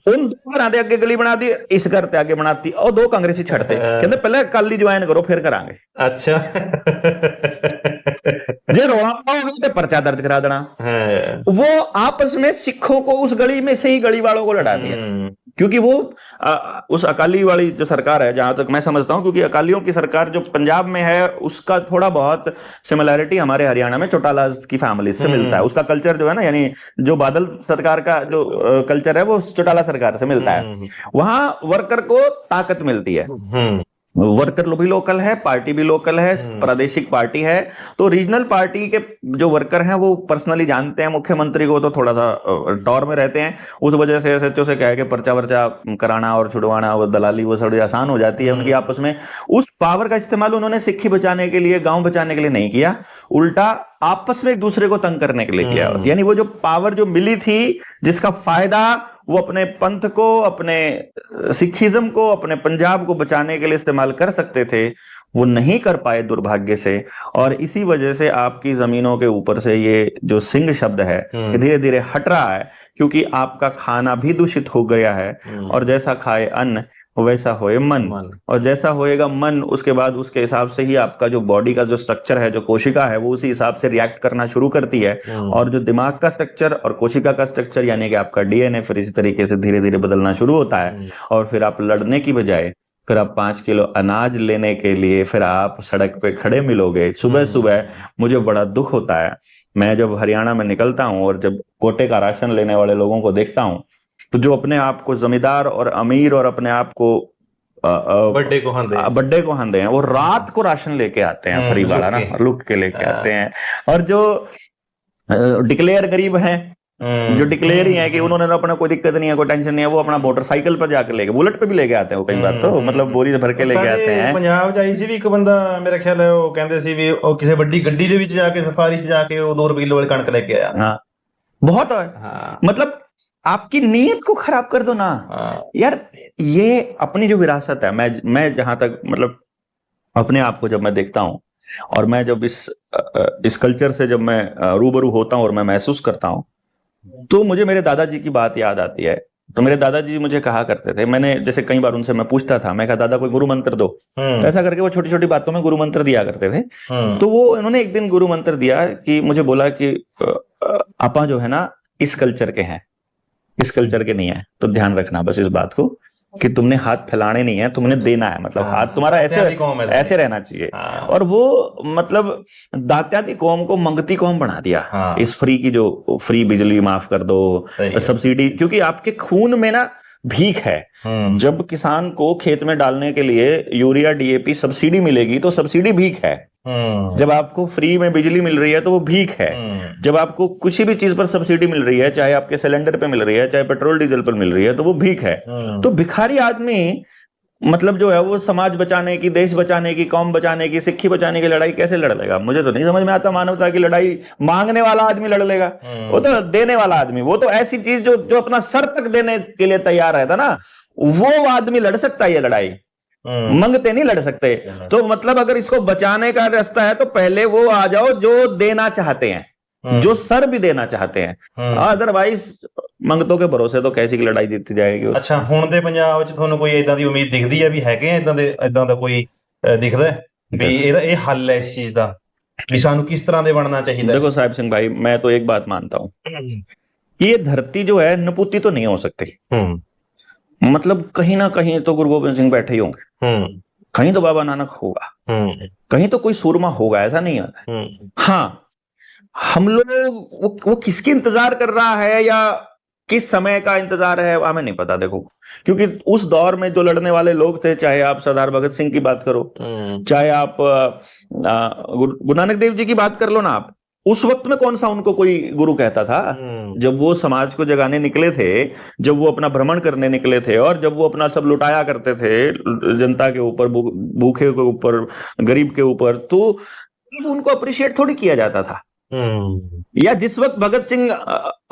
उन 2 घरां दे अगे गली बना दी, इस घर ते आगे बनाती, और 2 कांग्रेसी छड़ते, कहते पहले अकाली ज्वाइन करो फिर करांगे। अच्छा। जे रोला पाओगे तो पर्चा दर्ज करा देना। वो आपस में सिखों को उस गली में से ही गली वालों को लड़ा दिया, क्योंकि वो उस अकाली वाली जो सरकार है, जहां तक मैं समझता हूं, क्योंकि अकालियों की सरकार जो पंजाब में है उसका थोड़ा बहुत सिमिलैरिटी हमारे हरियाणा में चौटाला की फैमिली से मिलता है। उसका कल्चर जो है ना, यानी जो बादल सरकार का जो कल्चर है वो चौटाला सरकार से मिलता है। वहां वर्कर को ताकत मिलती है, वर्कर भी लोकल है, पार्टी भी लोकल है, प्रादेशिक पार्टी है। तो रीजनल पार्टी के जो वर्कर हैं वो पर्सनली जानते हैं मुख्यमंत्री को, तो थोड़ा सा टॉर में रहते हैं। उस वजह से एसएचओ से कह के पर्चा वर्चा कराना और छुड़वाना, वो दलाली, वो थोड़ी आसान हो जाती है उनकी आपस में। उस पावर का इस्तेमाल उन्होंने सिक्खी बचाने के लिए, गांव बचाने के लिए नहीं किया, उल्टा आपस में एक दूसरे को तंग करने के लिए किया। यानी वो जो पावर जो मिली थी, जिसका फायदा वो अपने पंथ को, अपने सिखिज्म को, अपने पंजाब को बचाने के लिए इस्तेमाल कर सकते थे, वो नहीं कर पाए दुर्भाग्य से। और इसी वजह से आपकी जमीनों के ऊपर से ये जो सिंह शब्द है धीरे धीरे हट रहा है, क्योंकि आपका खाना भी दूषित हो गया है। और जैसा खाए अन्न वैसा होए मन, और जैसा होएगा मन, उसके बाद उसके हिसाब से ही आपका जो बॉडी का जो स्ट्रक्चर है, जो कोशिका है, वो उसी हिसाब से रिएक्ट करना शुरू करती है। और जो दिमाग का स्ट्रक्चर और कोशिका का स्ट्रक्चर, यानी कि आपका डीएनए, फिर इसी तरीके से धीरे धीरे बदलना शुरू होता है। और फिर आप लड़ने की बजाय, फिर आप 5 किलो अनाज लेने के लिए फिर आप सड़क पे खड़े मिलोगे। सुबह सुबह मुझे बड़ा दुख होता है, मैं जब हरियाणा में निकलता हूँ और जब कोटे का राशन लेने वाले लोगों को देखता हूँ, तो जो अपने आप को जमींदार और अमीर और अपने आप को बड्डे को हंदे हैं, वो रात को राशन लेके आते हैं, फरीवाड़ा ना लुक के लेके आते हैं। और जो डिक्लेयर गरीब हैं, जो डिक्लेयर ही है कि उन्होंने अपना कोई दिक्कत नहीं है, कोई टेंशन नहीं है, वो अपना मोटरसाइकिल पर जाकर लेके, बुलेट पे भी लेके आते हैं वो कई बार, तो मतलब बोरी भर के लेके आते हैं। पंजाब जाई सी भी एक बंदा, मेरा ख्याल है वो कहंदे सी भी ਉਹ ਕਿਸੇ ਵੱਡੀ ਗੱਡੀ ਦੇ ਵਿੱਚ ਜਾ ਕੇ, ਸਫਾਰੀ 'ਚ ਜਾ ਕੇ ਉਹ 2 ਰੁਪਏ किलो वाली कणक लेके आया। हाँ, बहुत है। मतलब आपकी नीयत को खराब कर दो ना यार। ये अपनी जो विरासत है, मैं जहां तक मतलब अपने आप को जब मैं देखता हूं, और मैं जब इस कल्चर से जब मैं रूबरू होता हूं और मैं महसूस करता हूं, तो मुझे मेरे दादाजी की बात याद आती है। तो मेरे दादाजी मुझे कहा करते थे, मैंने जैसे कई बार उनसे मैं पूछता था, मैं कहा दादा कोई गुरु मंत्र दो, तो ऐसा करके वो छोटी छोटी बातों में गुरु मंत्र दिया करते थे। तो वो उन्होंने एक दिन गुरु मंत्र दिया कि मुझे बोला कि आपा जो है ना इस कल्चर के हैं, इस कल्चर के नहीं है, तो ध्यान रखना बस इस बात को कि तुमने हाथ फैलाने नहीं है, तुमने देना है। मतलब हाथ तुम्हारा ऐसे रहना चाहिए। और वो मतलब दात्याती कौम को मंगती कौम बना दिया। इस फ्री की जो फ्री बिजली माफ कर दो, सब्सिडी, क्योंकि आपके खून में ना भीख है। जब किसान को खेत में डालने के लिए यूरिया डीएपी सब्सिडी मिलेगी तो सब्सिडी भीख है। जब आपको फ्री में बिजली मिल रही है तो वो भीख है। जब आपको कुछ भी चीज पर सब्सिडी मिल रही है, चाहे आपके सिलेंडर पे मिल रही है, चाहे पेट्रोल डीजल पर मिल रही है, तो वो भीख है। तो भिखारी आदमी मतलब जो है वो समाज बचाने की, देश बचाने की, कौम बचाने की, सिक्खी बचाने की लड़ाई कैसे लड़ लेगा? मुझे तो नहीं समझ में आता। मानवता की लड़ाई मांगने वाला आदमी लड़ लेगा, वो तो देने वाला आदमी, वो तो ऐसी चीज जो अपना सर तक देने के लिए तैयार रहता ना, वो आदमी लड़ सकता है ये लड़ाई। मंगते नहीं लड़ सकते। तो मतलब अगर इसको बचाने का रास्ता है तो पहले वो आ जाओ जो देना चाहते हैं, जो सर भी देना चाहते हैं। अदरवाइज ਮੰਗਤੋਂ ਕੇ ਭਰੋਸੇ ਤੋਂ ਕੈਸੀ ਕੀ ਲੜਾਈ ਜਿੱਤੀ ਜਾਏਗੀ। ਅੱਛਾ, ਹੁਣ ਦੇ ਪੰਜਾਬ ਵਿੱਚ ਤੁਹਾਨੂੰ ਕੋਈ ਇਦਾਂ ਦੀ ਉਮੀਦ ਦਿਖਦੀ ਹੈ ਵੀ ਹੈਗੇ ਇਦਾਂ ਦਾ ਕੋਈ ਦਿਖਦਾ ਹੈ ਵੀ ਇਹ ਹੱਲ ਹੈ ਇਸ ਚੀਜ਼ ਦਾ, ਵੀ ਸਾਨੂੰ किस तरह ਦੇ ਬਣਨਾ ਚਾਹੀਦਾ। देखो साहिब सिंह भाई, मैं तो एक बात मानता हूँ, ये धरती जो है नपुती तो नहीं हो सकती। मतलब कहीं ना कहीं तो गुरु गोबिंद सिंह बैठे ही होंगे, कहीं तो बाबा नानक होगा, कहीं तो कोई सूरमा होगा, ऐसा नहीं है। हाँ, हम लोग वो किसके इंतजार कर रहा है या किस समय का इंतजार है हमें नहीं पता। देखो, क्योंकि उस दौर में जो लड़ने वाले लोग थे, चाहे आप सरदार भगत सिंह की बात करो, चाहे आप गुरु नानक देव जी की बात कर लो ना, आप उस वक्त में कौन सा उनको कोई गुरु कहता था? जब वो समाज को जगाने निकले थे, जब वो अपना भ्रमण करने निकले थे, और जब वो अपना सब लुटाया करते थे जनता के ऊपर, भूखे के ऊपर, गरीब के ऊपर, तो उनको अप्रिशिएट थोड़ी किया जाता था। या जिस वक्त भगत सिंह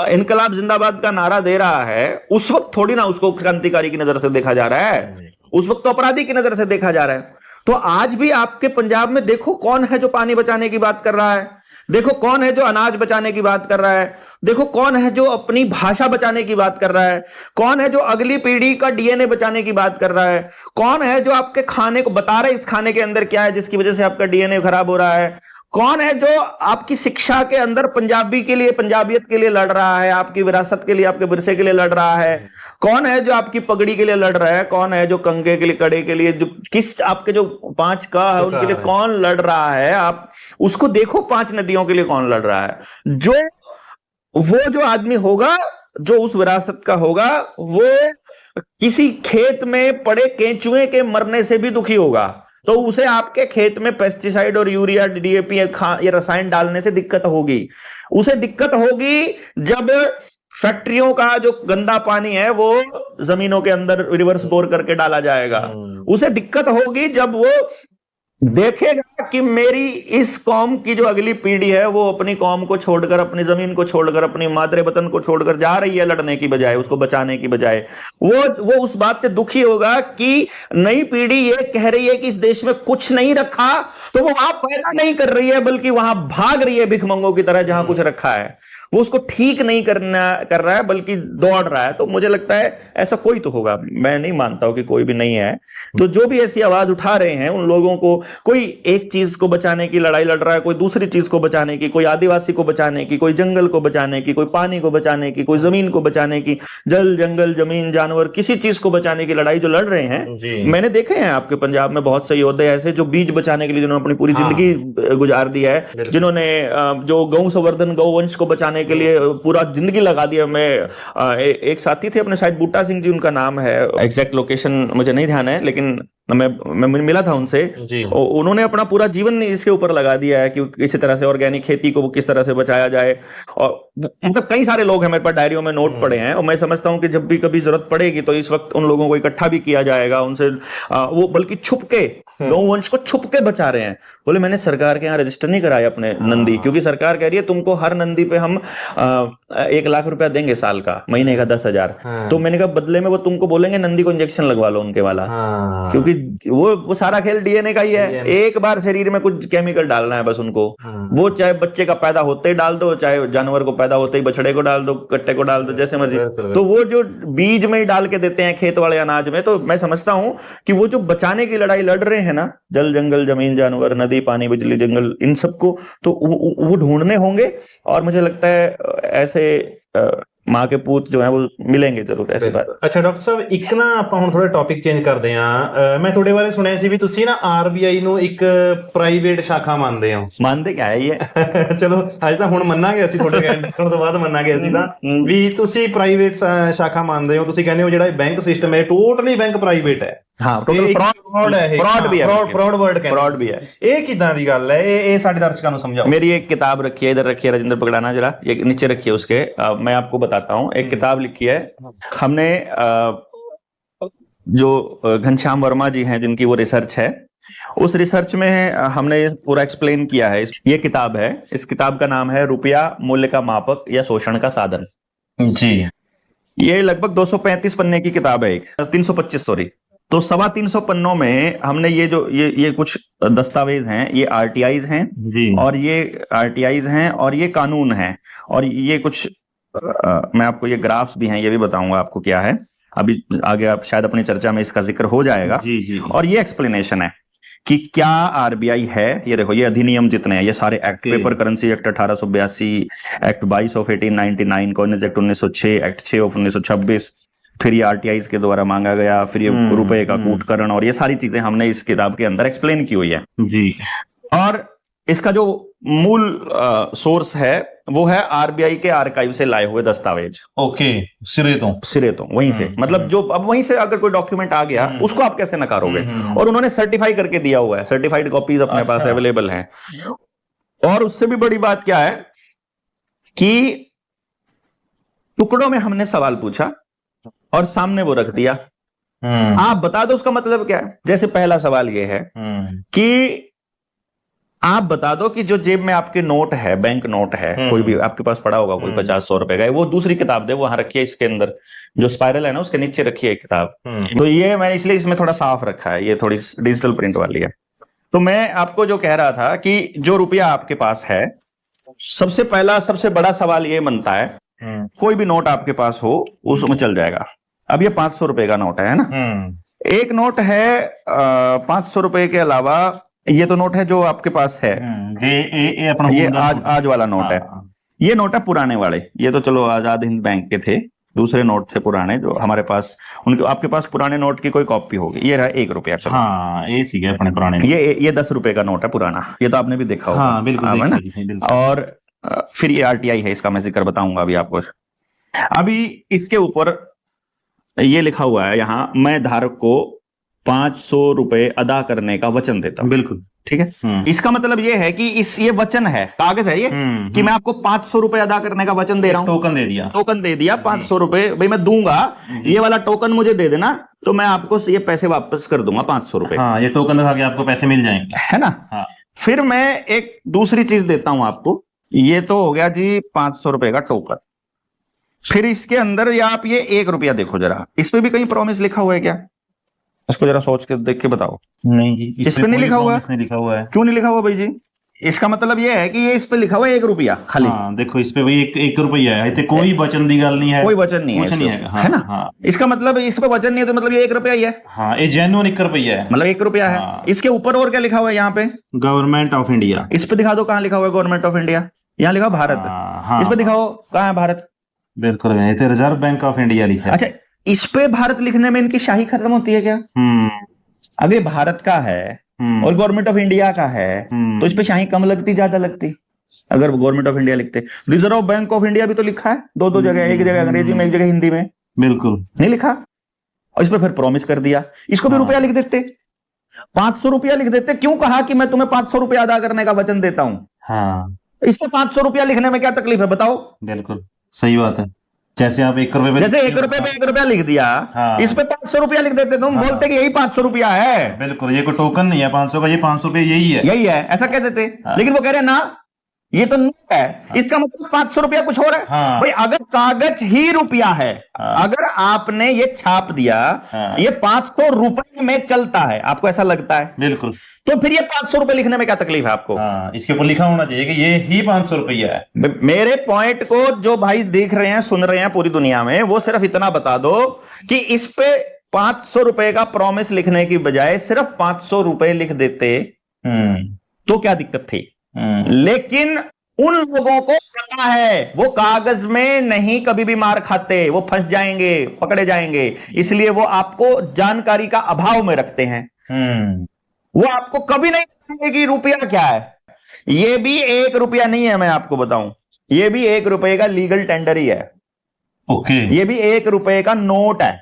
इनकलाब जिंदाबाद का नारा दे रहा है, उस वक्त थोड़ी ना उसको क्रांतिकारी की नजर से देखा जा रहा है, उस वक्त तो अपराधी की नजर से देखा जा रहा है। तो आज भी आपके पंजाब में देखो कौन है जो पानी बचाने की बात कर रहा है, देखो कौन है जो अनाज बचाने की बात कर रहा है, देखो कौन है जो अपनी भाषा बचाने की बात कर रहा है, कौन है जो अगली पीढ़ी का डीएनए बचाने की बात कर रहा है, कौन है जो आपके खाने को बता रहा है इस खाने के अंदर क्या है जिसकी वजह से आपका डीएनए खराब हो रहा है, कौन है जो आपकी शिक्षा के अंदर पंजाबी के लिए, पंजाबियत के लिए लड़ रहा है, आपकी विरासत के लिए, आपके विरसे के लिए लड़ रहा है, कौन है जो आपकी पगड़ी के लिए लड़ रहा है, कौन है जो कंगे के लिए, कड़े के लिए, जो किस आपके जो 5 का है उनके लिए कौन लड़ रहा है, आप उसको देखो। 5 नदियों के लिए कौन लड़ रहा है? वो जो आदमी होगा, जो उस विरासत का होगा, वो किसी खेत में पड़े केंचुए के मरने से भी दुखी होगा, तो उसे आपके खेत में पेस्टिसाइड और यूरिया, डीएपी ये रसायन डालने से दिक्कत होगी। उसे दिक्कत होगी जब फैक्ट्रियों का जो गंदा पानी है वो जमीनों के अंदर रिवर्स बोर करके डाला जाएगा। उसे दिक्कत होगी जब वो देखेगा कि मेरी इस कौम की जो अगली पीढ़ी है वो अपनी कौम को छोड़कर, अपनी जमीन को छोड़कर, अपनी मातृ वतन को छोड़कर जा रही है लड़ने की बजाय, उसको बचाने की बजाय। वो उस बात से दुखी होगा कि नई पीढ़ी ये कह रही है कि इस देश में कुछ नहीं रखा, तो वो वहां पैदा नहीं कर रही है बल्कि वहां भाग रही है भिखमंगों की तरह जहां कुछ रखा है। वो उसको ठीक नहीं कर रहा है बल्कि दौड़ रहा है। तो मुझे लगता है ऐसा कोई तो होगा, मैं नहीं मानता हूं कि कोई भी नहीं है। तो जो भी ऐसी आवाज उठा रहे हैं उन लोगों को, कोई एक चीज को बचाने की लड़ाई लड़ रहा है, कोई दूसरी चीज को बचाने की, कोई आदिवासी को बचाने की, कोई जंगल को बचाने की, कोई पानी को बचाने की, कोई जमीन को बचाने की, जल जंगल जमीन जानवर किसी चीज को बचाने की लड़ाई जो लड़ रहे हैं। मैंने देखे हैं आपके पंजाब में बहुत से योद्धे ऐसे जो बीज बचाने के लिए जिन्होंने अपनी पूरी जिंदगी गुजार दी है, जिन्होंने जो गौ संवर्धन, गौवंश को बचाने के लिए पूरा जिंदगी लगा दिया। मैं एक साथी थे अपने, शायद बूटा सिंह जी उनका नाम है, एग्जैक्ट लोकेशन मुझे नहीं ध्यान है, लेकिन मैं मिला था उनसे। उन्होंने अपना पूरा जीवन इसके ऊपर लगा दिया है कि किसी तरह से ऑर्गेनिक खेती को किस तरह से बचाया जाए। और मतलब कई सारे लोग हैं, मेरे पास डायरियों में नोट पड़े हैं, और मैं समझता हूं कि जब भी कभी जरूरत पड़ेगी तो इस वक्त उन लोगों को इकट्ठा भी किया जाएगा। उनसे वो बल्कि छुप के गौवंश को छुप के बचा रहे हैं। बोले मैंने सरकार के यहाँ रजिस्टर नहीं कराया अपने नंदी, क्योंकि सरकार कह रही है तुमको हर नंदी पे हम 1 लाख रुपया देंगे साल का, महीने का 10,000। तो मैंने कहा बदले में वो तुमको बोलेंगे नंदी को इंजेक्शन लगवा लो उनके वाला, क्योंकि वो सारा खेल डीएनए का ही है। एक बार शरीर में कुछ केमिकल डालना है बस उनको। वो चाहे बच्चे का पैदा होते ही डाल दो, चाहे जानवर को पैदा होते ही बछड़े को डाल दो, कट्टे को डाल दो, जैसे मर्जी। तो वो जो बीज में ही डाल के देते हैं खेत वाले अनाज में। तो मैं समझता हूं कि वो जो बचाने की लड़ाई लड़ रहे हैं ना, जल जंगल जमीन जानवर नदी पानी बिजली जंगल, इन सबको तो वो ढूंढने होंगे। और मुझे लगता है ऐसे मां के पूत जो है वो मिलेंगे जरूर, ऐसी बात। अच्छा डॉक्टर ਸਾਹਿਬ, ਇੱਕ ਨਾ ਆਪਾਂ ਹੁਣ ਥੋੜਾ ਟੌਪਿਕ ਚੇਂਜ ਕਰਦੇ ਆਂ। ਮੈਂ ਤੁਹਾਡੇ ਬਾਰੇ ਸੁਣਿਆ ਸੀ ਵੀ ਤੁਸੀਂ ਨਾ ਆਰਬੀਆਈ ਨੂੰ ਇੱਕ ਪ੍ਰਾਈਵੇਟ ਸ਼ਾਖਾ ਮੰਨਦੇ ਹੋ। ਮੰਨਦੇ ਕਿਆ ਹੈ ਇਹ? ਚਲੋ ਅੱਜ ਤਾਂ ਹੁਣ ਮੰਨਾਂਗੇ ਅਸੀਂ, ਤੁਹਾਡੇ ਕਹਿਣ ਸੁਣਨ ਤੋਂ ਬਾਅਦ ਮੰਨਾਂਗੇ ਅਸੀਂ ਤਾਂ ਵੀ ਤੁਸੀਂ ਪ੍ਰਾਈਵੇਟ ਸ਼ਾਖਾ ਮੰਨਦੇ ਹੋ। ਤੁਸੀਂ ਕਹਿੰਦੇ ਹੋ ਜਿਹੜਾ ਬੈਂਕ ਸਿਸਟਮ ਹੈ ਟੋਟਲੀ ਬੈਂਕ ਪ੍ਰਾਈਵੇਟ ਹੈ। ਹਾਂ, ਟੋਟਲ ਫਰਾਡ ਹੈ, ਫਰਾਡ ਵੀ ਹੈ, ਫਰਾਡ ਵਰਡ ਕਹਿੰਦੇ, ਫਰਾਡ ਵੀ ਹੈ। ਇਹ ਕਿਦਾਂ ਦੀ ਗੱਲ ਹੈ? ਇਹ ਸਾਡੇ ਦਰਸ਼ਕਾਂ ਨੂੰ समझाओ। मेरी एक किताब रखी है, इधर रखी है, राजेंद्र पकड़ाना जरा, ये नीचे रखी है उसके। मैं आपको बताता हूँ, एक किताब लिखी है हमने, जो घनश्याम वर्मा जी हैं जिनकी वो रिसर्च है, उस रिसर्च में हमने पूरा एक्सप्लेन किया है। ये किताब है, इस किताब का नाम है रुपया मूल्य का मापक या शोषण का साधन जी। ये लगभग 235 पन्ने की किताब है, 325 सॉरी। तो 325 पन्नों में हमने ये कुछ दस्तावेज हैं, ये आरटीआईज हैं जी, और ये आरटीआईज हैं और ये कानून हैं, और ये कुछ मैं आपको ये ग्राफ्स भी हैं, ये भी बताऊंगा आपको क्या है। अभी आगे आप शायद अपनी चर्चा में इसका जिक्र हो जाएगा जी जी। और ये एक्सप्लेनेशन है कि क्या आरबीआई है। ये देखो, ये अधिनियम जितने हैं ये सारे act, paper currency act 1882, act 22 of 1899, coinage act 1906, act 6 of 1926, फिर ये आरटीआई के द्वारा मांगा गया, फिर ये रुपए का कूटकरण, और ये सारी चीजें हमने इस किताब के अंदर एक्सप्लेन की हुई है जी। और इसका जो मूल सोर्स है वो है आरबीआई के आर्काइव से लाए हुए दस्तावेज। ओके, सिरे तो वहीं से, मतलब जो अब वहीं से अगर कोई डॉक्यूमेंट आ गया उसको आप कैसे नकारोगे। और उन्होंने सर्टिफाई करके दिया हुआ है, सर्टिफाइड कॉपीज अपने पास अवेलेबल हैं। और उससे भी बड़ी बात क्या है कि टुकड़ों में हमने सवाल पूछा और सामने वो रख दिया, आप बता दो उसका मतलब क्या है। जैसे पहला सवाल ये है कि आप बता दो कि जो जेब में आपके नोट है, बैंक नोट है, कोई भी आपके पास पड़ा होगा, कोई 50-100 रुपए का, वो दूसरी किताब दे वहां रखिए, इसके अंदर जो स्पाइरल है ना उसके नीचे रखिए किताब। तो ये मैंने इसलिए इसमें थोड़ा साफ रखा है, ये थोड़ी डिजिटल प्रिंट वाली है। तो मैं आपको जो कह रहा था कि जो रुपया आपके पास है, सबसे पहला सबसे बड़ा सवाल ये बनता है, कोई भी नोट आपके पास हो उसमें चल जाएगा। अब ये 500 रुपए का नोट है ना, एक नोट है 500 रुपए के अलावा, ये तो नोट है जो आपके पास है, ये आज वाला नोट है। ये नोट है पुराने वाले, ये तो चलो आजाद हिंद बैंक के थे, दूसरे नोट थे पुराने जो हमारे पास, उनके आपके पास पुराने नोट की कोई कॉपी होगी। ये रहा 1 रुपया, चलो हाँ ये ठीक है अपने पुराने, ये 10 रुपए का नोट है पुराना, ये तो आपने भी देखा होगा। हाँ बिल्कुल है ना। और फिर ये आरटीआई है, इसका मैं जिक्र बताऊंगा अभी आपको। अभी इसके ऊपर ये लिखा हुआ है यहाँ, मैं धारक को 500 रुपए अदा करने का वचन देता हूं। बिल्कुल ठीक है। इसका मतलब ये है कि ये वचन है, कागज है ये, कि मैं आपको 500 रुपए अदा करने का वचन दे रहा हूं। टोकन दे दिया 500 रुपए, भाई मैं दूंगा, ये वाला टोकन मुझे दे देना तो मैं आपको ये पैसे वापस कर दूंगा 500 रुपए। हाँ, ये टोकन दिखा के आपको पैसे मिल जाएंगे, है ना। हाँ। फिर मैं एक दूसरी चीज देता हूं आपको, ये तो हो गया जी 500 रुपए का टोकन। फिर इसके अंदर या आप ये 1 रुपया देखो जरा, इस पे भी कहीं प्रॉमिस लिखा हुआ है क्या? इसको जरा सोच के देख के बताओ। नहीं जी, इस पे नहीं लिखा हुआ है। क्यों नहीं लिखा हुआ भाई जी? इसका मतलब ये है कि ये इस पे लिखा हुआ है 1 रुपया खाली। हाँ, देखो इस पे भाई 1 रुपया है, कोई वचन दी गल नहीं है, कोई वचन नहीं है, हाँ, है ना। हाँ। इसका मतलब इस पे वचन नहीं है तो मतलब ये 1 रुपया ही है। हाँ, ये जेन्युइन 1 रुपया है, मतलब 1 रुपया है। इसके ऊपर और क्या लिखा हुआ है यहाँ पे? Government of India. इस पे दिखा दो कहाँ लिखा हुआ है गवर्नमेंट ऑफ इंडिया? यहाँ लिखा भारत। इस पे दिखाओ कहाँ है भारत? बिल्कुल, रिजर्व बैंक ऑफ इंडिया लिखा है। अच्छा, इस पे भारत लिखने में इनकी शाही खत्म होती है क्या? अगर भारत का है और गवर्नमेंट ऑफ इंडिया का है तो इस पे शाही कम लगती ज्यादा लगती? अगर गवर्नमेंट ऑफ इंडिया लिखते, रिजर्व बैंक ऑफ इंडिया भी तो लिखा है, 2 जगह, एक जगह अंग्रेजी में, एक जगह हिंदी में। बिल्कुल नहीं लिखा। और इस पे फिर प्रॉमिस कर दिया, इसको भी रुपया लिख देते, 500 रुपया लिख देते। क्यों कहा कि मैं तुम्हें 500 रुपया अदा करने का वचन देता हूं? हाँ, इस पे 500 रुपया लिखने में क्या तकलीफ है बताओ? बिल्कुल सही बात है। जैसे आप 1 रुपए, जैसे 1 रुपए पे 1 रुपया लिख दिया, इस पे 500 रुपया लिख देते, तुम बोलते कि यही 500 रुपया है। बिल्कुल, ये कोई टोकन नहीं है 500 का, ये 500 रुपये यही है, ऐसा कह देते। लेकिन वो कह रहे हैं ना ये तो नोट है, इसका मतलब 500 रुपया कुछ और है। भाई अगर कागज ही रुपया है, अगर आपने ये छाप दिया, ये 500 रुपए में चलता है, आपको ऐसा लगता है? बिल्कुल। तो फिर ये 500 रुपए लिखने में क्या तकलीफ है आपको? इसके ऊपर लिखा होना चाहिए कि ये ही 500 रुपया है। मेरे पॉइंट को जो भाई देख रहे हैं, सुन रहे हैं पूरी दुनिया में, वो सिर्फ इतना बता दो कि इस पे 500 रुपए का प्रॉमिस लिखने की बजाय सिर्फ 500 रुपए लिख देते तो क्या दिक्कत थी? लेकिन उन लोगों को पता है वो कागज में नहीं कभी भी मार खाते, वो फंस जाएंगे, पकड़े जाएंगे, इसलिए वो आपको जानकारी का अभाव में रखते हैं। वो आपको कभी नहीं बताएंगे कि रुपया क्या है। ये भी 1 रुपया नहीं है, मैं आपको बताऊं, ये भी 1 रुपए का लीगल टेंडर ही है। ओके, ये भी 1 रुपए का नोट है,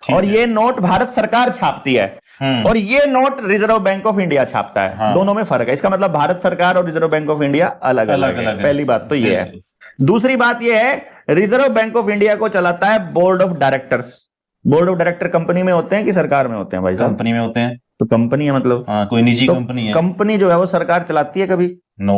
और ये नोट भारत सरकार छापती है, और ये note Reserve Bank of India छापता है। दोनों में फर्क है। इसका मतलब भारत सरकार और रिजर्व बैंक ऑफ इंडिया अलग अलग है। पहली बात तो ये है। दूसरी बात ये है, रिजर्व बैंक ऑफ इंडिया को चलाता है board of directors. Board of director company में होते हैं कि सरकार में होते हैं भाई साहब? कंपनी में होते हैं। तो कंपनी है मतलब कोई निजी कंपनी है। कंपनी जो है वो सरकार चलाती है कभी? नो।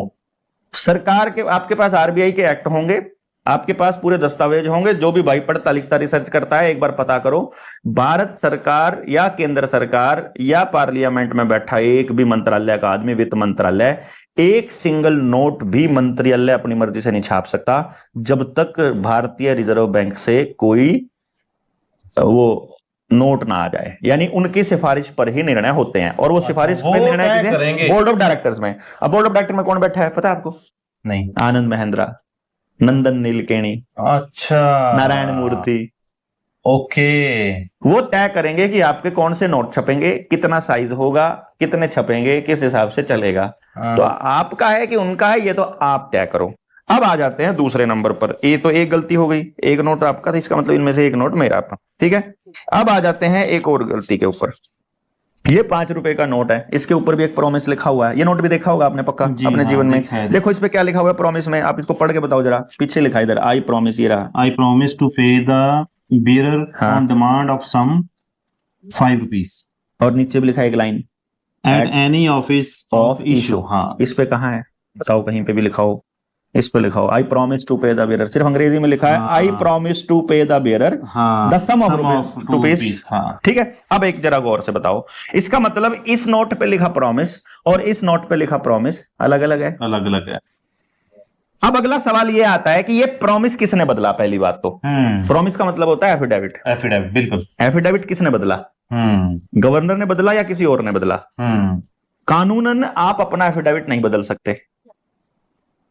सरकार के, आपके पास आरबीआई के एक्ट होंगे, आपके पास पूरे दस्तावेज होंगे, जो भी भाई पढ़ता लिखता रिसर्च करता है एक बार पता करो, भारत सरकार या केंद्र सरकार या पार्लियामेंट में बैठा एक भी मंत्रालय का आदमी, वित्त मंत्रालय, एक सिंगल नोट भी मंत्रालय अपनी मर्जी से नहीं छाप सकता जब तक भारतीय रिजर्व बैंक से कोई वो नोट ना आ जाए, यानी उनकी सिफारिश पर ही निर्णय होते हैं, और वो सिफारिश पे निर्णय करेंगे बोर्ड ऑफ डायरेक्टर्स में। अब बोर्ड ऑफ डायरेक्टर में कौन बैठा है पता है आपको? नहीं। आनंद महिंद्रा, नंदन नीलकेणी, अच्छा, नारायण मूर्ति। ओके, वो तय करेंगे कि आपके कौन से नोट छपेंगे, कितना साइज होगा, कितने छपेंगे, किस हिसाब से चलेगा। तो आपका है कि उनका है, ये तो आप तय करो। अब आ जाते हैं दूसरे नंबर पर। ये तो एक गलती हो गई, एक नोट आपका था, इसका मतलब इनमें से एक नोट मेरा था, ठीक है। अब आ जाते हैं एक और गलती के ऊपर। ये 5 रुपए का नोट है, इसके ऊपर भी एक प्रॉमिस लिखा हुआ है। ये नोट भी देखा होगा आपने पक्का अपने जीवन में। देखो इस पे क्या लिखा हुआ है प्रॉमिस में, आप इसको पढ़ के बताओ जरा। पीछे लिखा है इधर, आई प्रॉमिस, ये रहा, आई promise to pay the bearer on demand of sum 5 rupees। और नीचे भी लिखा है एक line, at any office of issue। हाँ, इस पे कहाँ है बताओ, कहीं पे भी लिखा हो, इस पे लिखा हो I promise to pay the bearer, सिर्फ अंग्रेजी में लिखा है I promise to pay the bearer the sum of rupees. ठीक है। अब एक जरा गौर से बताओ, इसका मतलब इस नोट पे लिखा प्रॉमिस और इस नोट पे लिखा प्रॉमिस अलग अलग है, अलग अलग है। अब अगला सवाल ये आता है कि ये प्रॉमिस किसने बदला? पहली बात तो प्रॉमिस का मतलब होता है एफिडेविट। एफिडेविट, बिल्कुल। एफिडेविट किसने बदला? गवर्नर ने बदला या किसी और ने बदला? कानूनन आप अपना एफिडेविट नहीं बदल सकते,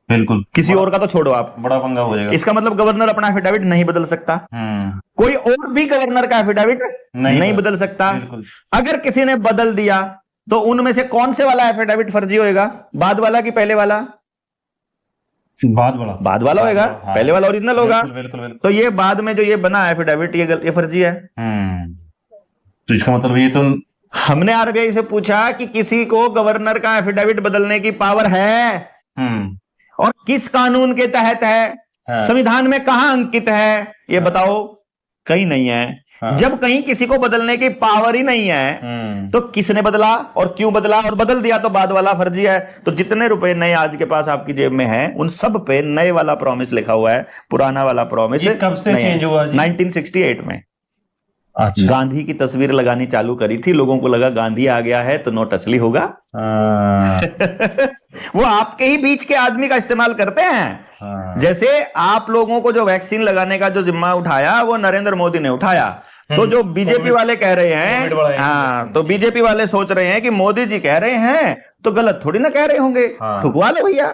बिल्कुल। किसी और का तो छोड़ो, आप बड़ा पंगा हो जाएगा। इसका मतलब गवर्नर अपना एफिडेविट नहीं बदल सकता, कोई और भी गवर्नर का एफिडेविट नहीं बदल सकता। अगर किसी ने बदल दिया तो उनमें से कौन से वाला एफिडेविट फर्जी होएगा, बाद वाला कि पहले वाला? बाद वाला होगा। हाँ। पहले वाला ओरिजिनल होगा। बिल्कुल। तो ये बाद में जो ये बना एफिडेविट, ये फर्जी है। तो इसका मतलब ये तो हमने आरबीआई से पूछा कि किसी को गवर्नर का एफिडेविट बदलने की पावर है और किस कानून के तहत है, संविधान में कहां अंकित है, ये बताओ। कहीं नहीं है। जब कहीं किसी को बदलने की पावर ही नहीं है तो किसने बदला और क्यों बदला, और बदल दिया तो बाद वाला फर्जी है। तो जितने रुपए नए आज के पास आपकी जेब में हैं उन सब पे नए वाला प्रॉमिस लिखा हुआ है, पुराना वाला प्रॉमिस कब से चेंज हुआ? 1968 में। अच्छा। गांधी की तस्वीर लगानी चालू करी थी, लोगों को लगा गांधी आ गया है तो नोट असली होगा। वो आपके ही बीच के आदमी का इस्तेमाल करते हैं। जैसे आप लोगों को जो वैक्सीन लगाने का जो जिम्मा उठाया वो नरेंद्र मोदी ने उठाया, तो जो बीजेपी वाले कह रहे हैं, हाँ, तो बीजेपी वाले सोच रहे हैं कि मोदी जी कह रहे हैं तो गलत थोड़ी ना कह रहे होंगे, ठुकवा लो भैया।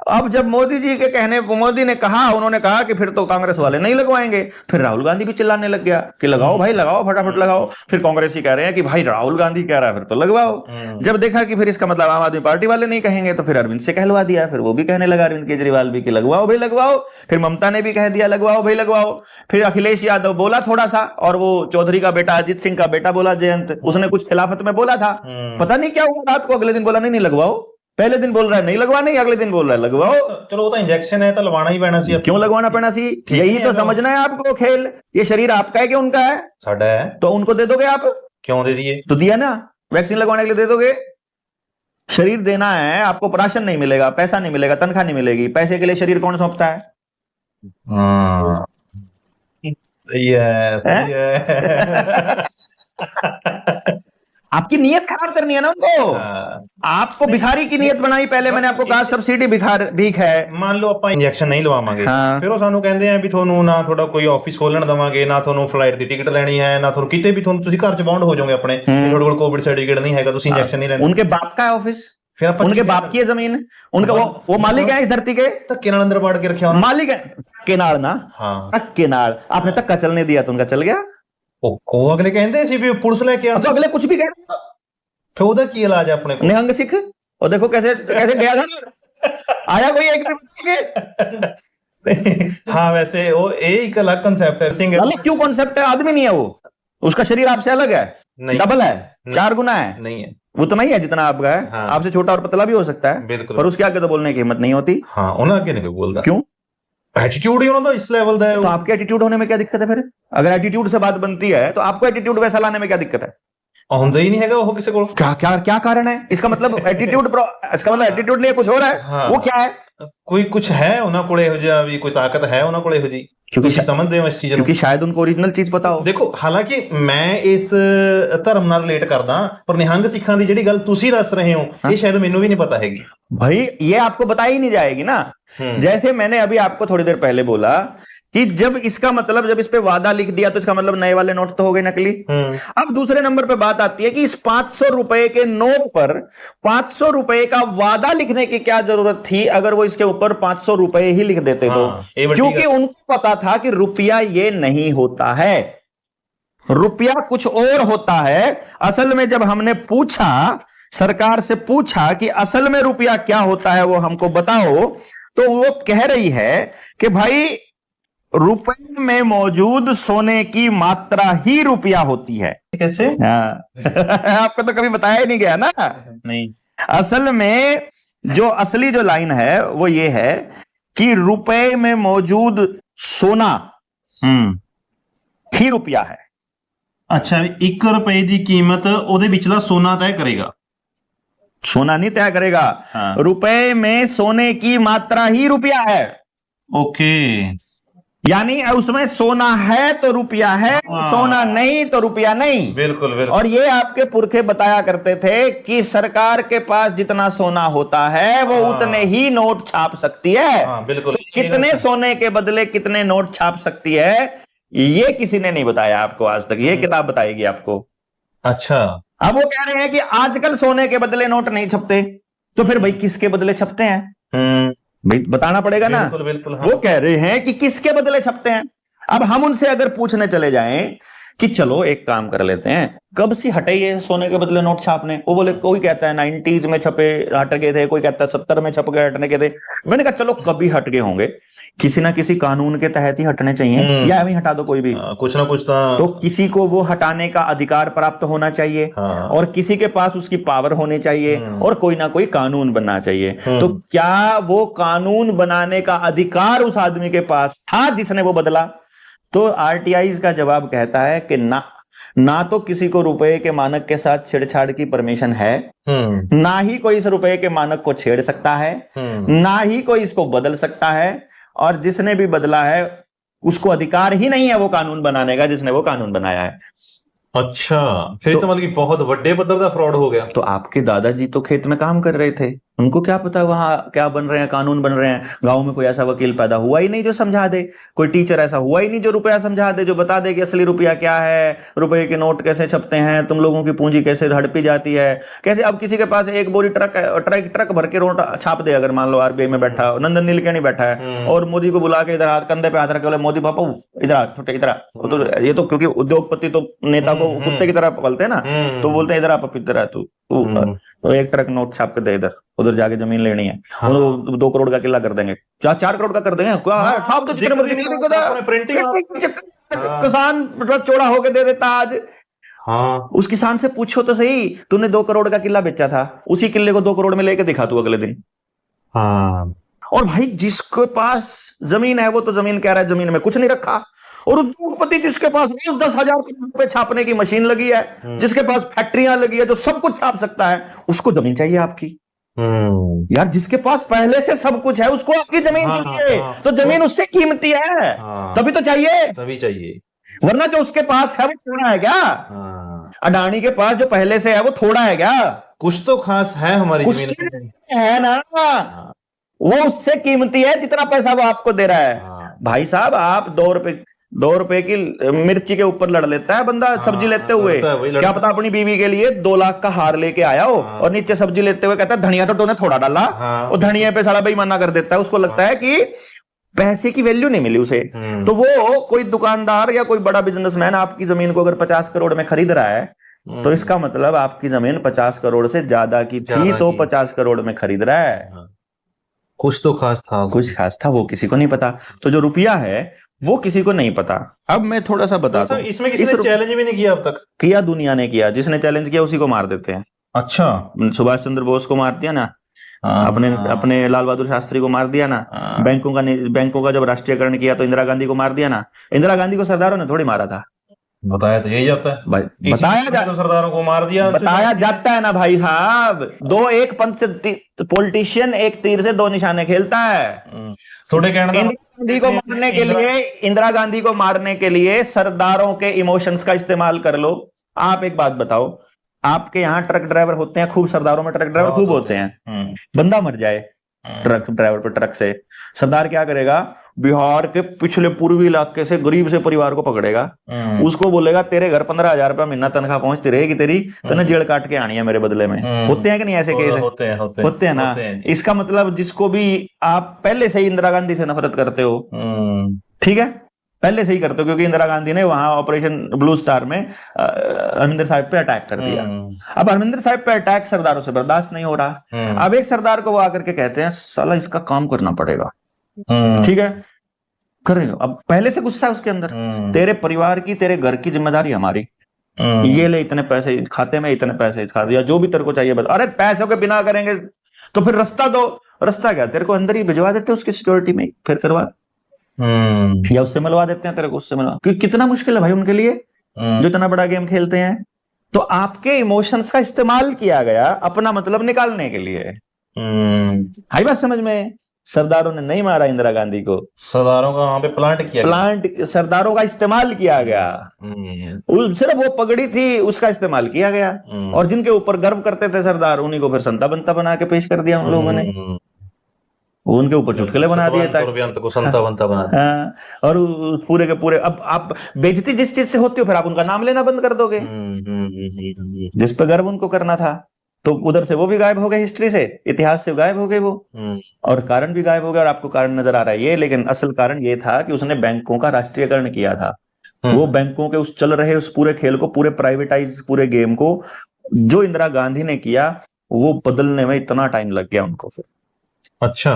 अब जब मोदी जी के कहने, मोदी ने कहा, उन्होंने कहा कि फिर तो कांग्रेस वाले नहीं लगवाएंगे, फिर राहुल गांधी भी चिल्लाने लग गया कि लगाओ भाई लगाओ, फटाफट लगाओ। फिर कांग्रेसी कह रहे हैं कि भाई राहुल गांधी कह रहा है फिर तो लगवाओ। जब देखा कि फिर इसका मतलब आम आदमी पार्टी वाले नहीं कहेंगे तो फिर अरविंद से कहलवा दिया, फिर वो भी कहने लगा, अरविंद केजरीवाल भी कि लगवाओ भाई लगवाओ। फिर ममता ने भी कह दिया लगवाओ भाई लगवाओ। फिर अखिलेश यादव बोला थोड़ा सा, और वो चौधरी का बेटा अजीत सिंह का बेटा बोला जयंत, उसने कुछ खिलाफत में बोला था, पता नहीं क्या हुआ रात को, अगले दिन बोला नहीं लगवाओ। पहले दिन बोल रहा है नहीं लगवाना, अगले दिन बोल रहा है लगवाओ। चलो वो तो इंजेक्शन है तो लगवाना ही पैना सी। क्यों लगवाना पैना सी? यही तो समझना है आपको खेल। ये शरीर आपका है कि उनका है? साडा है। तो उनको दे दोगे आप? क्यों दे दिए? तो दिया ना, वैक्सीन लगवाने के लिए दे दोगे। शरीर देना है आपको, राशन नहीं मिलेगा, पैसा नहीं मिलेगा, तनख्वाह नहीं मिलेगी, पैसे के लिए शरीर कौन सौंपता है? सही है। आपकी नीयत खराब करनी है ना उनको। आपको भिखारी की नीयत बनाई पहले, मैंने आपको कहा सब्सिडी भीख है। मान लो ਆਪਾਂ ਇੰਜੈਕਸ਼ਨ ਨਹੀਂ ਲਵਾਵਾਂਗੇ, ਫਿਰ ਉਹ ਸਾਨੂੰ ਕਹਿੰਦੇ ਆ ਵੀ ਤੁਹਾਨੂੰ ਨਾ ਤੁਹਾਡਾ ਕੋਈ ਆਫਿਸ ਖੋਲਣ ਦਵਾਂਗੇ, ਨਾ ਤੁਹਾਨੂੰ ਫਲਾਈਟ ਦੀ ਟਿਕਟ ਲੈਣੀ ਹੈ, ਨਾ ਤੁਹਾਨੂੰ ਕਿਤੇ ਵੀ ਤੁਹਾਨੂੰ, ਤੁਸੀਂ ਘਰ ਚ ਬਾਉਂਡ ਹੋ ਜਾਓਗੇ ਆਪਣੇ, ਤੁਹਾਡੇ ਕੋਲ ਕੋਵਿਡ ਸਰਟੀਫਿਕੇਟ नहीं हैगा, ਤੁਸੀਂ ਇੰਜੈਕਸ਼ਨ नहीं ਲੈਂਦੇ। उनके बाप का है ऑफिस, फिर उनके बाप की है जमीन, उनका वो मालिक है इस धरती के, धक्के ਨਾਲ अंदर बाड़ के रखे मालिक है। केनाल ना, केनाल आपने धक्का चलने दिया तो उनका चल गया। ਉਹ ਅਗਲੇ ਕਹਿੰਦੇ ਸੀ ਵੀ ਪੁਲਿਸ ਲੈ ਕੇ ਆ, तो अगले कुछ भी कह, फिर ਉਹਦਾ ਕੀ ਇਲਾਜ है अपने को? निहंग सिख। और देखो कैसे कैसे गया था ना, आया कोई एक हाँ वैसे वो एक अलग कंसेप्ट है। सिंह अलग क्यों कंसेप्ट है? आदमी नहीं है वो, उसका शरीर आपसे अलग है, डबल है, 4 गुना है, नहीं है उतना ही है जितना आपका है। हाँ। आपसे छोटा और पतला भी हो सकता है, बिल्कुल, पर उसके आगे तो बोलने की हिम्मत नहीं होती। हाँ, उन्हें आगे नहीं बोलता। क्यों? एटीट्यूड ही उन्होंने इस लेवल का है। तो आपके एटीट्यूड होने में क्या दिक्कत है? फिर अगर एटीट्यूड से बात बनती है तो आपको एटीट्यूड वैसा लाने में क्या दिक्कत है? ਹੁੰਦਾ ही नहीं है वो किसी को। क्या कारण है इसका? मतलब एटीट्यूड, इसका मतलब एटीट्यूड नहीं है, कुछ हो रहा है। हाँ। वो क्या है? कोई कुछ है उन्होंने कोले हो जा भी, कोई ताकत है उन्होंने कोले हो जी, क्योंकि समझते हो इस चीज, क्योंकि शायद उनको ओरिजिनल चीज पता हो। देखो हालांकि मैं इस धर्म ਨਾਲ रिलेट करदा, पर निहंग सिखां दी ਜਿਹੜੀ ਗੱਲ ਤੁਸੀਂ ਦੱਸ ਰਹੇ ਹੋ ये शायद ਮੈਨੂੰ भी नहीं पता हैगी भाई। ये आपको बताई नहीं जाएगी ना। जैसे मैंने अभी आपको थोड़ी देर पहले बोला कि जब इसका मतलब जब इस पे वादा लिख दिया तो इसका मतलब नए वाले नोट तो हो गए नकली। अब दूसरे नंबर पे बात आती है कि इस 500 रुपए के नोट पर 500 रुपए का वादा लिखने की क्या जरूरत थी, अगर वो इसके ऊपर 500 रुपए ही लिख देते तो। क्योंकि उनको पता था कि रुपया ये नहीं होता है, रुपया कुछ और होता है। असल में जब हमने पूछा, सरकार से पूछा कि असल में रुपया क्या होता है वो हमको बताओ, तो वो कह रही है कि भाई रुपए में मौजूद सोने की मात्रा ही रुपया होती है। कैसे? आपको तो कभी बताया ही नहीं गया ना। नहीं, असल में जो असली जो लाइन है वो ये है कि रुपए में मौजूद सोना ही रुपया है। अच्छा, 1 रुपए की कीमत ਉਹਦੇ ਵਿਚਲਾ सोना तय करेगा? सोना नहीं तय करेगा। हाँ। रुपए में सोने की मात्रा ही रुपया है। ओके, यानी उसमें सोना है तो रुपया है, सोना नहीं तो रुपया नहीं। बिल्कुल बिल्कुल। और ये आपके पुरखे बताया करते थे कि सरकार के पास जितना सोना होता है वो उतने ही नोट छाप सकती है। बिल्कुल। कितने सोने के बदले कितने नोट छाप सकती है ये किसी ने नहीं बताया आपको आज तक, ये किताब बताएगी आपको। अच्छा, अब वो कह रहे हैं कि आजकल सोने के बदले नोट नहीं छपते, तो फिर भाई किसके बदले छपते हैं? भाई बताना पड़ेगा ना। बिल्कुल बिल्कुल। हाँ। वो कह रहे हैं कि किसके बदले छपते हैं। अब हम उनसे अगर पूछने चले जाएं कि चलो एक काम कर लेते हैं, कब से हटे ये सोने के बदले नोट छापने? वो बोले, कोई कहता है 90s में छपे हट गए थे, कोई कहता है 70 में छप गए हटने के थे। मैंने कहा चलो कभी हट गए होंगे, किसी ना किसी कानून के तहत ही हटने चाहिए, या अभी हटा दो कोई भी, कुछ ना कुछ तो किसी को वो हटाने का अधिकार प्राप्त होना चाहिए। हाँ। और किसी के पास उसकी पावर होनी चाहिए, और कोई ना कोई कानून बनना चाहिए। तो क्या वो कानून बनाने का अधिकार उस आदमी के पास था जिसने वो बदला? तो आरटीआई का जवाब कहता है कि ना तो किसी को रुपए के मानक के साथ छेड़छाड़ की परमिशन है, ना ही कोई इस रुपए के मानक को छेड़ सकता है, ना ही कोई इसको बदल सकता है, और जिसने भी बदला है उसको अधिकार ही नहीं है वो कानून बनाने का जिसने वो कानून बनाया है। अच्छा, फिर तो मतलब कि बहुत बड़े पद्धर का फ्रॉड हो गया। तो आपके दादाजी तो खेत में काम कर रहे थे, उनको क्या पता वहां क्या बन रहे हैं, कानून बन रहे हैं। गांव में कोई ऐसा वकील पैदा हुआ ही नहीं जो समझा दे, कोई टीचर ऐसा हुआ ही नहीं जो रुपया समझा दे, जो बता दे कि असली रुपया क्या है, रुपए के नोट कैसे छपते हैं, तुम लोगों की पूंजी कैसे हड़पी जाती है, कैसे। अब किसी के पास एक बोरी ट्रक भर के नोट छाप दे, अगर मान लो आरबीआई में बैठा नंदन नीलकणी बैठा है और मोदी को बुला के इधर हाथ कंधे पे हाथ रखे, बोले मोदी पापा इधर छोटे इधर। तो ये तो क्योंकि उद्योगपति तो नेता को कुत्ते की तरह पलते हैं ना, तो बोलते हैं इधर आप इधर आ तू, तो एक ट्रक नोट छाप के दे, इधर उधर जाके जमीन लेनी है। हाँ। 2 करोड़ का किला कर देंगे, 4 करोड़ का कर देंगे, क्या है छाप दो जितने मर्जी, किसान ट्रक चौड़ा होके दे देता आज। हाँ। उस किसान से पूछो तो सही, तूने 2 करोड़ का किला बेचा था, उसी किले को 2 करोड़ में लेके दिखा तू अगले दिन। हाँ। और भाई जिसके पास जमीन है वो तो जमीन कह रहा है जमीन में कुछ नहीं रखा, और उद्योगपति जिसके पास 10,000 करोड़ रुपए छापने की मशीन लगी है, जिसके पास फैक्ट्रियां लगी है, जो सब कुछ छाप सकता है, उसको जमीन चाहिए आपकी। यार जिसके पास पहले से सब कुछ है उसको आपकी जमीन चाहिए। तो जमीन उससे कीमती है, तभी तो चाहिए, तभी चाहिए। वरना जो उसके पास है वो थोड़ा है क्या? अडानी के पास जो पहले से है वो थोड़ा है क्या? कुछ तो खास है हमारी जमीन है ना, वो उससे कीमती है जितना पैसा वो आपको दे रहा है। भाई साहब, आप 2 रुपए की मिर्ची के ऊपर लड़ लेता है बंदा सब्जी लेते हुए, क्या पता अपनी बीवी के लिए 2 लाख का हार लेके आया हो, और नीचे सब्जी लेते हुए कहता है धनिया तो तूने थोड़ा डाला, और धनिया पे साला बेईमाना कर देता है। उसको लगता है कि पैसे की वैल्यू नहीं मिली उसे। तो वो कोई दुकानदार या कोई बड़ा बिजनेसमैन आपकी जमीन को अगर 50 करोड़ में खरीद रहा है, तो इसका मतलब आपकी जमीन 50 करोड़ से ज्यादा की थी, तो 50 करोड़ में खरीद रहा है। कुछ तो खास था, कुछ खास था, वो किसी को नहीं पता। तो जो रुपया है वो किसी को नहीं पता। अब मैं थोड़ा सा बताता हूं, इसमें किसी ने चैलेंज भी नहीं किया अब तक? किया, दुनिया ने किया, जिसने चैलेंज किया उसी को मार देते हैं। अच्छा, सुभाष चंद्र बोस को मार दिया ना, अपने लाल बहादुर शास्त्री को मार दिया ना, बैंकों का जब राष्ट्रीयकरण किया तो इंदिरा गांधी को मार दिया ना। इंदिरा गांधी को सरदारों ने थोड़ी मारा था, बताया तो यही जाता है भाई, बताया जाता है, सरदारों को मार दिया बताया जाता है ना भाई साहब। 2 एक पंथ से पॉलिटिशियन एक तीर से 2 निशाने खेलता है। थोड़े कहना इंदिरा गांधी को मारने के लिए सरदारों के इमोशंस का इस्तेमाल कर लो। आप एक बात बताओ, आपके यहाँ ट्रक ड्राइवर होते हैं खूब, सरदारों में ट्रक ड्राइवर खूब होते हैं, बंदा मर जाए ट्रक ड्राइवर पर ट्रक से, सरदार क्या करेगा? बिहार के पिछले पूर्वी इलाके से गरीब से परिवार को पकड़ेगा, उसको बोलेगा तेरे घर 15,000 रुपया महीना तनख्वाह पहुंचती रहेगी तेरी, तने जेल काट के आनी है मेरे बदले में। होते हैं कि नहीं ऐसे केस? होते हैं ना। इसका मतलब जिसको भी आप पहले से ही इंदिरा गांधी से नफरत करते हो, ठीक है, पहले से ही करते हो, क्योंकि इंदिरा गांधी ने वहां ऑपरेशन ब्लू स्टार में हरमिंदर साहिब पे अटैक कर दिया। अब हरमिंदर साहिब पे अटैक सरदारों से बर्दाश्त नहीं हो रहा। अब एक सरदार को वो आकर के कहते हैं साला इसका काम करना पड़ेगा, ठीक है, करेंगे। अब पहले से गुस्सा है उसके अंदर, तेरे परिवार की, तेरे घर की जिम्मेदारी हमारी, ये ले इतने पैसे खाते में, इतने पैसे खा दिया, जो भी तेरे को चाहिए बता। अरे पैसों के बिना करेंगे तो फिर रास्ता दो। रास्ता क्या, तेरे को अंदर ही भिजवा देते उसकी सिक्योरिटी में, फिर करवा, या उससे मिलवा देते हैं तेरे को, उससे मिलवा, क्योंकि कितना मुश्किल है भाई उनके लिए जो इतना बड़ा गेम खेलते हैं। तो आपके इमोशंस का इस्तेमाल किया गया अपना मतलब निकालने के लिए। आई बात समझ में? सरदारों ने नहीं मारा इंदिरा गांधी को, सरदारों का वहां पे प्लांट सरदारों का इस्तेमाल किया गया। सिर्फ वो पगड़ी थी उसका इस्तेमाल किया गया, और जिनके ऊपर गर्व करते थे सरदार, उन्हीं को फिर संता बनता बना के पेश कर दिया उन लोगों ने, उनके ऊपर चुटकुले बना दिए ताकि को संता बनता बना। हाँ, और पूरे के पूरे, अब आप बेइज्जती जिस चीज से होती हो फिर आप उनका नाम लेना बंद कर दोगे, जिस पे गर्व उनको करना था, तो उधर से वो भी गायब हो गए, हिस्ट्री से, इतिहास से गायब हो गए वो, और कारण भी गायब हो गया। और आपको कारण नजर आ रहा है ये, लेकिन असल कारण ये था कि उसने बैंकों का राष्ट्रीयकरण किया था। वो बैंकों के उस चल रहे उस पूरे खेल को, पूरे प्राइवेटाइज पूरे गेम को जो इंदिरा गांधी ने किया, वो बदलने में इतना टाइम लग गया उनको फिर। अच्छा,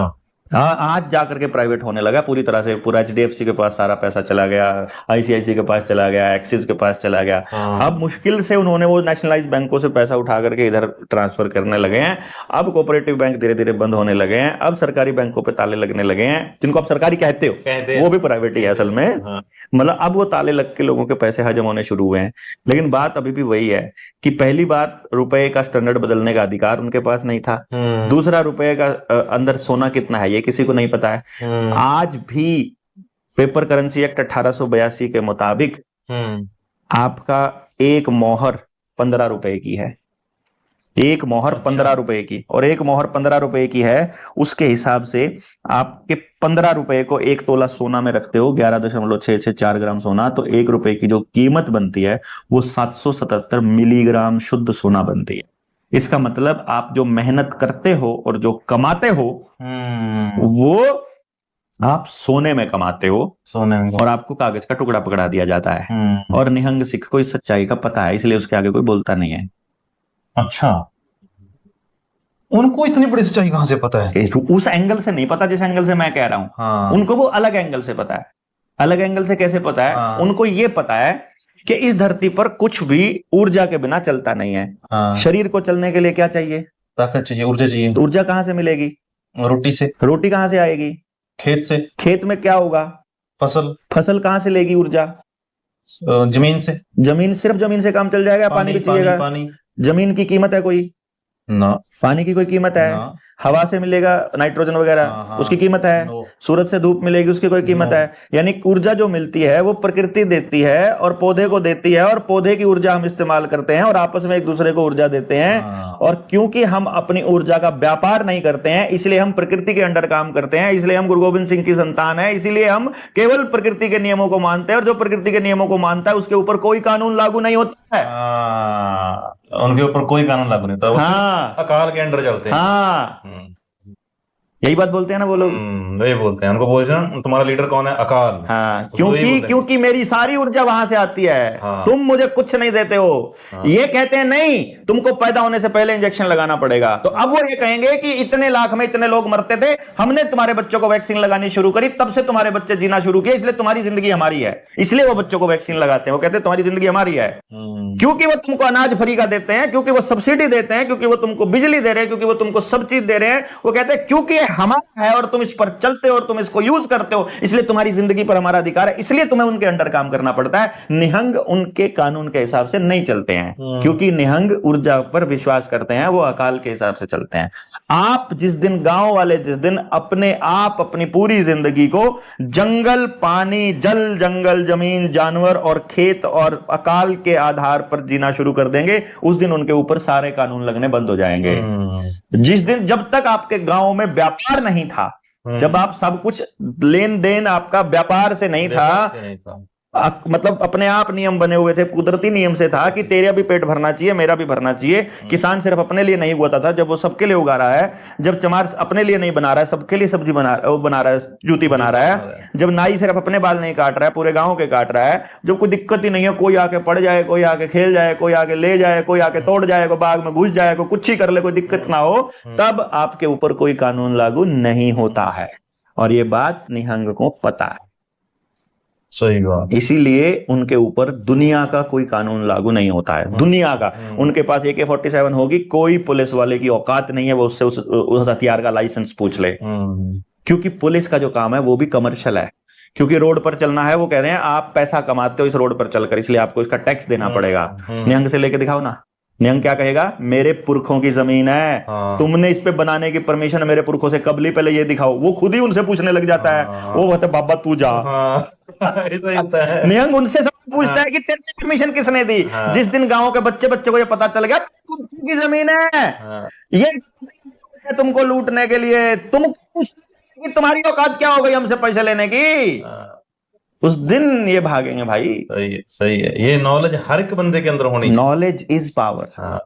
हाँ, आज जाकर के प्राइवेट होने लगा पूरी तरह से। पूरा HDFC के पास सारा पैसा चला गया, ICICI के पास चला गया, एक्सिस के पास चला गया। अब मुश्किल से उन्होंने वो नेशनलाइज बैंकों से पैसा उठा करके इधर ट्रांसफर करने लगे हैं। अब कोऑपरेटिव बैंक धीरे धीरे बंद होने लगे हैं। अब सरकारी बैंकों पे ताले लगने लगे हैं, जिनको आप सरकारी कहते हो, वो भी प्राइवेट ही है असल में। मतलब अब वो ताले लग के लोगों के पैसे हजम होने शुरू हुए हैं। लेकिन बात अभी भी वही है कि पहली बात, रुपए का स्टैंडर्ड बदलने का अधिकार उनके पास नहीं था। दूसरा, रुपए का अंदर सोना कितना है ये किसी को नहीं पता है। आज भी पेपर करेंसी एक्ट 1882 के मुताबिक आपका एक मोहर 15 रुपए की है, एक मोहर 15 रुपए की, और एक मोहर 15 रुपए की है, उसके हिसाब से आपके 15 रुपए को 1 तोला सोना में रखते हो, 11.664 ग्राम सोना, तो 1 रुपए की जो कीमत बनती है वो 777 मिलीग्राम शुद्ध सोना बनती है। इसका मतलब आप जो मेहनत करते हो और जो कमाते हो वो आप सोने में कमाते हो, सोने में, और आपको कागज का टुकड़ा पकड़ा दिया जाता है। और निहंग सिख को इस सच्चाई का पता है, इसलिए उसके आगे कोई बोलता नहीं है। अच्छा, उनको इतनी बड़ी सच्चाई कहां से पता है? उस एंगल से नहीं पता जिस एंगल से मैं कह रहा हूं। हाँ। उनको वो अलग एंगल से पता है। अलग एंगल से कैसे पता है? हाँ। उनको ये पता है कि इस धरती पर कुछ भी ऊर्जा के बिना चलता नहीं है। हाँ। शरीर को चलने के लिए क्या चाहिए? ताकत चाहिए, ऊर्जा चाहिए। तो ऊर्जा कहां से मिलेगी? रोटी से। रोटी कहां से आएगी? खेत से। खेत में क्या होगा? फसल। फसल कहां से लेगी ऊर्जा? जमीन से। जमीन, सिर्फ जमीन से काम चल जाएगा? पानी भी चाहिएगा। पानी। जमीन की कीमत है कोई? ना। पानी की कोई कीमत है? ना। हवा से मिलेगा नाइट्रोजन वगैरह, उसकी कीमत है? सूरज से धूप मिलेगी, उसकी कोई कीमत है? यानी ऊर्जा जो मिलती है वो प्रकृति देती है और पौधे को देती है, और पौधे की ऊर्जा हम इस्तेमाल करते हैं और आपस में एक दूसरे को ऊर्जा देते हैं। और क्योंकि हम अपनी ऊर्जा का व्यापार नहीं करते हैं, इसलिए हम प्रकृति के अंडर काम करते हैं, इसलिए हम गुरु गोविंद सिंह की संतान है, इसीलिए हम केवल प्रकृति के नियमों को मानते हैं, और जो प्रकृति के नियमों को मानता है उसके ऊपर कोई कानून लागू नहीं होता है। उनके ऊपर कोई कानून लागू नहीं होता। हाँ, अकाल के अंडर चलते हैं। हाँ, यही बात बोलते हैं ना वो लोग। वही बोलते हैं, उनको बोलते हैं तुम्हारा लीडर कौन है? अकाल। हाँ, क्योंकि मेरी सारी ऊर्जा वहां से आती है। हाँ। तुम मुझे कुछ नहीं देते हो। हाँ। ये कहते हैं नहीं, तुमको पैदा होने से पहले इंजेक्शन लगाना पड़ेगा। तो अब वो ये कहेंगे कि इतने लाख में इतने लोग मरते थे, हमने तुम्हारे बच्चों को वैक्सीन लगानी शुरू करी, तब से तुम्हारे बच्चे जीना शुरू किए, इसलिए तुम्हारी जिंदगी हमारी है। इसलिए वो बच्चों को वैक्सीन लगाते हैं। वो कहते हैं तुम्हारी जिंदगी हमारी है, क्योंकि वो तुमको अनाज फ्री का देते हैं, क्योंकि वो सब्सिडी देते हैं, क्योंकि वो तुमको बिजली दे रहे हैं, क्योंकि वो तुमको सब चीज दे रहे हैं। वो कहते हैं क्योंकि हमारा है और तुम इस पर चलते हो और तुम इसको यूज करते हो, इसलिए तुम्हारी जिंदगी पर हमारा अधिकार है, इसलिए तुम्हें उनके अंडर काम करना पड़ता है। निहंग उनके कानून के हिसाब से नहीं चलते हैं, क्योंकि निहंग ऊर्जा पर विश्वास करते हैं, वो अकाल के हिसाब से चलते हैं। आप जिस दिन, गांव वाले जिस दिन अपने आप अपनी पूरी जिंदगी को जंगल, पानी, जल, जंगल, जमीन, जानवर और खेत और अकाल के आधार पर जीना शुरू कर देंगे, उस दिन उनके ऊपर सारे कानून लगने बंद हो जाएंगे। जिस दिन, जब तक आपके गांव में व्यापार नहीं था, जब आप सब कुछ लेन देन आपका व्यापार से नहीं था, मतलब अपने आप नियम बने हुए थे, कुदरती नियम से था कि तेरा भी पेट भरना चाहिए, मेरा भी भरना चाहिए। किसान सिर्फ अपने लिए नहीं उगाता था, जब वो सबके लिए उगा रहा है, जब चमार अपने लिए नहीं बना रहा है, सबके लिए सब्जी बना रहा है, जूती बना रहा है, जब नाई सिर्फ अपने बाल नहीं काट रहा है, पूरे गांव के काट रहा है, जब कोई दिक्कत ही नहीं है, कोई आके पड़ जाए, कोई आके खेल जाए, कोई आके ले जाए, कोई आके तोड़ जाए, कोई बाग में घुस जाए, कोई कुछ ही कर ले, कोई दिक्कत ना हो, तब आपके ऊपर कोई कानून लागू नहीं होता है। और ये बात निहंग को पता है। सही बात। इसीलिए उनके ऊपर दुनिया का कोई कानून लागू नहीं होता है, दुनिया का। उनके पास AK-47 होगी, कोई पुलिस वाले की औकात नहीं है वो उससे उस हथियार का लाइसेंस पूछ ले, क्योंकि पुलिस का जो काम है वो भी कमर्शियल है, क्योंकि रोड पर चलना है। वो कह रहे हैं आप पैसा कमाते हो इस रोड पर चलकर, इसलिए आपको इसका टैक्स देना पड़ेगा। निहंग से लेके दिखाओ ना, निहंग क्या कहेगा, मेरे पुरखों की जमीन है, तुमने इस पे बनाने की परमिशन मेरे पुरखों से कब ली, पहले ये दिखाओ। वो खुद ही उनसे पूछने लग जाता है, वो कहते बाबा तू जा। ऐसा ही होता है। निहंग उनसे सब पूछता है कि तेरी परमिशन किसने दी। जिस दिन गांव के बच्चे को ये पता चल गया पुरखों की जमीन है, ये तुमको लूटने के लिए, तुम तुम्हारी औकात क्या हो गई हमसे पैसे लेने की, उस दिन ये भागेंगे भाई। सही है, सही है। ये नॉलेज हर एक बंदे के अंदर होनी चाहिए। Knowledge is power,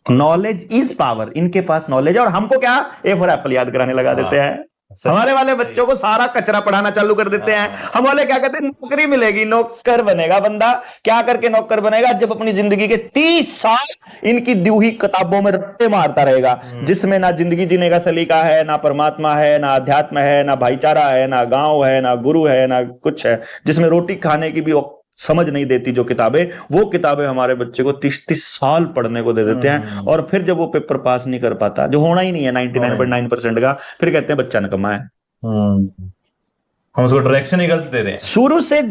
knowledge is power. इनके पास नॉलेज है और हमको क्या A फॉर एप्पल याद कराने लगा देते हैं। हमारे वाले बच्चों को सारा कचरा पढ़ाना चालू कर देते हैं। हम वाले क्या कहते हैं, नौकरी मिलेगी, नौकर बनेगा बंदा। क्या करके नौकर बनेगा, जब अपनी जिंदगी के 30 साल इनकी दी हुई किताबों में रट्टे मारता रहेगा, जिसमें ना जिंदगी जीने का सलीका है, ना परमात्मा है, ना अध्यात्म है, ना भाईचारा है, ना गांव है, ना गुरु है, ना कुछ है, जिसमें रोटी खाने की भी समझ नहीं देती जो किताबें, वो किताबें हमारे बच्चे को 30-30 साल पढ़ने को दे देते हैं। और फिर जब वो पेपर पास नहीं कर पाता, जो होना ही नहीं है 99.9% का, फिर कहते हैं बच्चा निकम्मा है। हम उसको डायरेक्शन ही गलत दे रहे हैं, शुरू से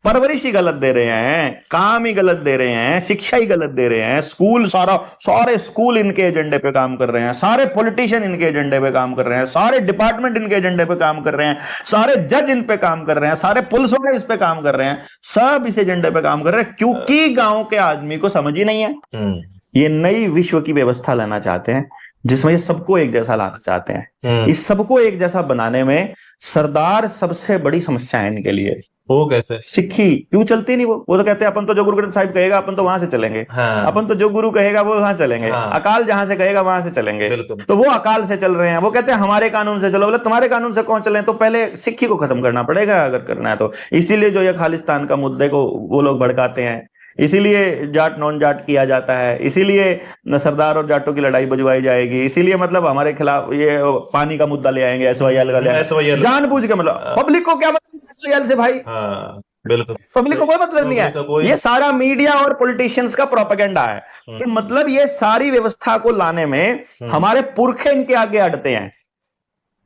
परवरिश ही गलत दे रहे हैं, काम ही गलत दे रहे हैं, शिक्षा ही गलत दे रहे हैं। स्कूल सारे स्कूल इनके एजेंडे पे काम कर रहे हैं, सारे पॉलिटिशियन इनके एजेंडे पे काम कर रहे हैं, सारे डिपार्टमेंट इनके एजेंडे पे काम कर रहे हैं, सारे जज इन पे काम कर रहे हैं, सारे पुलिस वाले इस पे काम कर रहे हैं, सब इस एजेंडे पे काम कर रहे हैं, क्योंकि गांव के आदमी को समझ ही नहीं है। ये नई विश्व की व्यवस्था लाना चाहते हैं, जिसमें ये सबको एक जैसा लाना चाहते हैं। इस सबको एक जैसा बनाने में सरदार सबसे बड़ी समस्या है इनके लिए। वो कैसे? सिक्खी क्यों चलती नहीं? वो तो कहते हैं अपन तो जो गुरु ग्रंथ साहिब कहेगा अपन तो वहां से चलेंगे, अपन तो जो गुरु कहेगा वो वहां चलेंगे, अकाल जहां से कहेगा वहां से चलेंगे। तो वो अकाल से चल रहे हैं, वो कहते हैं हमारे कानून से चलो। बोले तुम्हारे कानून से कौन चले? तो पहले सिक्खी को खत्म करना पड़ेगा अगर करना है तो। इसीलिए जो ये खालिस्तान का मुद्दे को वो लोग भड़काते हैं, इसीलिए जाट नॉन जाट किया जाता है, इसीलिए सरदार और जाटों की लड़ाई बजवाई जाएगी, इसीलिए मतलब हमारे खिलाफ ये पानी का मुद्दा ले आएंगे, SYL का ले आएंगे जानबूझ के। मतलब पब्लिक को क्या मतलब SYL से भाई? बिल्कुल, पब्लिक को कोई मतलब नहीं है। ये सारा मीडिया और पॉलिटिशियंस का प्रोपेगेंडा है कि मतलब ये सारी व्यवस्था को लाने में हमारे पुरखे इनके आगे अड़ते हैं,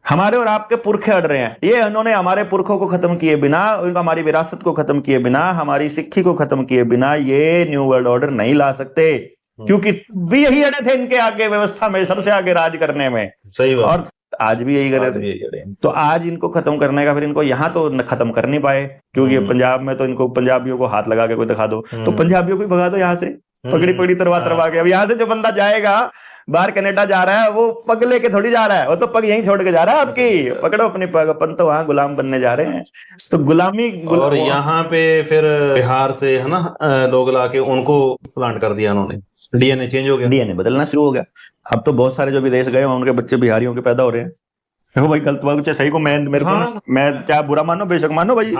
हमारे और आपके पुरखे अड़ रहे हैं। ये उन्होंने हमारे पुरखों को खत्म किए बिना, हमारी विरासत को खत्म किए बिना, हमारी सिक्खी को खत्म किए बिना ये न्यू वर्ल्ड ऑर्डर नहीं ला सकते, क्योंकि भी यही अड़े थे इनके आगे व्यवस्था में, सबसे आगे राज करने में। सही बात। और आज भी यही करे थे। तो आज इनको खत्म करने का, फिर इनको यहाँ तो खत्म कर नहीं पाए, क्योंकि पंजाब में तो इनको पंजाबियों को हाथ लगा के कोई दिखा दो, तो पंजाबियों को भगा दो यहाँ से, पकड़ी पकड़ी तरवा के। अब यहाँ से जो बंदा जाएगा बाहर कनाडा जा रहा है, वो पग लेके थोड़ी जा रहा है, वो तो पग यहीं छोड़ के जा रहा है आपकी। पकड़ो अपनी पग, अपन तो वहां गुलाम बनने जा रहे हैं। तो गुलामी और यहाँ पे फिर बिहार से है ना लोग लाके उनको प्लांट कर दिया उन्होंने, DNA चेंज हो गया, DNA बदलना शुरू हो गया। अब तो बहुत सारे जो विदेश गए उनके बच्चे बिहारियों के पैदा हो रहे हैं। देखो भाई गलत बात चाहे सही को मैं मेरे को मैं चाहे बुरा मानो बेशक मानो भाई,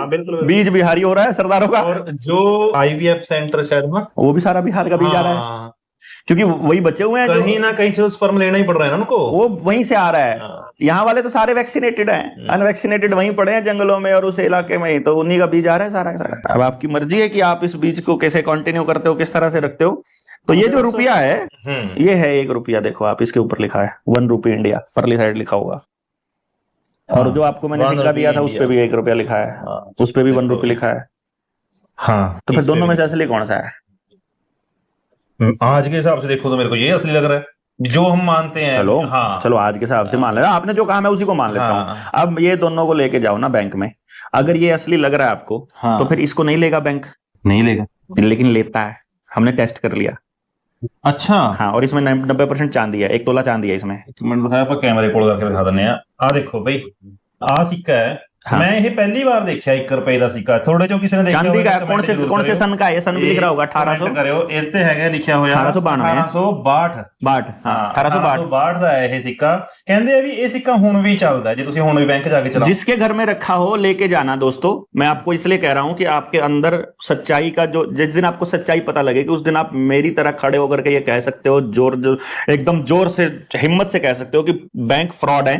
बीज बिहारी हो रहा है सरदारों का। और जो IVF सेंटर शायद ना, वो भी सारा बिहार का बीज आ रहा है, क्योंकि वही बचे हुए हैं, कहीं ना कहीं से स्पर्म लेना ही पड़ रहा है ना उनको, वो वहीं से आ रहा है। यहाँ वाले तो सारे वैक्सीनेटेड हैं, अनवैक्सीनेटेड वहीं पड़े हैं जंगलों में और उस इलाके में ही, तो उन्हीं का बीज आ रहा है सारा का सारा। अब आपकी मर्जी है कि आप इस बीज को कैसे कंटिन्यू करते हो, किस तरह से रखते हो। तो ये जो रुपया है, ये है 1 रुपया, देखो आप इसके ऊपर लिखा है 1 रुपी इंडिया, परली साइड लिखा होगा। और जो आपको मैंने सिक्का दिया था उस पर भी 1 रुपया लिखा है, उस पर भी 1 रुपया लिखा है। हाँ, तो फिर दोनों में से असली कौन सा है? आज के हिसाब से देखो तो मेरे को ये असली लग रहा है, जो हम मानते हैं। चलो चलो आज के हिसाब से मान लेना, आपने जो कहा मैं उसी को मान लेता हूँ। अब ये दोनों को लेके जाओ ना बैंक में, अगर ये असली लग रहा है आपको, तो फिर इसको नहीं लेगा बैंक? नहीं लेगा, लेकिन लेता है, हमने टेस्ट कर लिया। अच्छा, हाँ, और इसमें 90% चांदी है, 1 तोला चांदी है इसमें। मैंने दिखाया पर कैमरे पोड़ करके दिखा देने हैं। आ देखो भाई, ਆ ਸਿੱਕਾ ਹੈ हाँ। मैं ये पहली बार देखा 1 रुपए का सिक्का थोड़े चो किसी ने देखा चांदी का होगा, कौन से सन का है? ये सन भी लिख रहा होगा 1800 करियो इत्ते हैगा लिखा होया 1862 बाट। हाँ 1862 ਦਾ ਹੈ ਇਹ ਸਿੱਕਾ। ਕਹਿੰਦੇ ਆ ਵੀ ਇਹ ਸਿੱਕਾ ਹੁਣ ਵੀ ਚੱਲਦਾ ਜੇ ਤੁਸੀਂ ਹੁਣ ਵੀ बैंक जाके चलाओ। जिसके घर में रखा हो लेके जाना दोस्तों। मैं आपको इसलिए कह रहा हूं कि आपके अंदर सच्चाई का जिस दिन आपको सच्चाई पता लगे कि उस दिन आप मेरी तरह खड़े होकर के ये कह सकते हो, एकदम जोर से हिम्मत से कह सकते हो कि बैंक फ्रॉड है,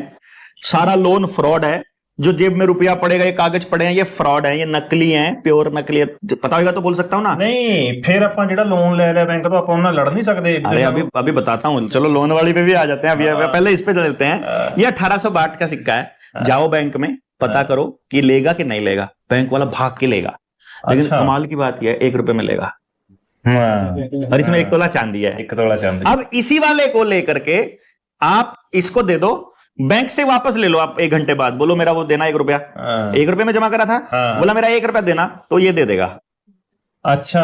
सारा लोन फ्रॉड है, जो जेब में रुपया पड़ेगा, ये कागज पड़े हैं, ये फ्रॉड है, ये नकली हैं, प्योर नकली है। पता होगा तो बोल सकता हूं ना। नहीं फिर ਆਪਾਂ ਜਿਹੜਾ लोन ले लिया बैंक तो आप उन्हें लड़ नहीं सकते। अरे अभी बताता हूं, चलो लोन वाली पे भी आ जाते हैं। अभी पहले इस पे चलते हैं। ये 1862 का सिक्का है। जाओ बैंक में पता करो कि लेगा कि नहीं लेगा। बैंक वाला भाग के लेगा, लेकिन कमाल की बात यह है 1 रुपए में लेगा। और इसमें 1 तोला चांदी है। 1 तोला चांदी। अब इसी वाले को लेकर के आप इसको दे दो, बैंक से वापस ले लो आप 1 घंटे बाद, बोलो मेरा वो देना 1 रुपया। 1 रुपये में जमा करा था, बोला मेरा 1 रुपया देना, तो ये दे देगा। अच्छा,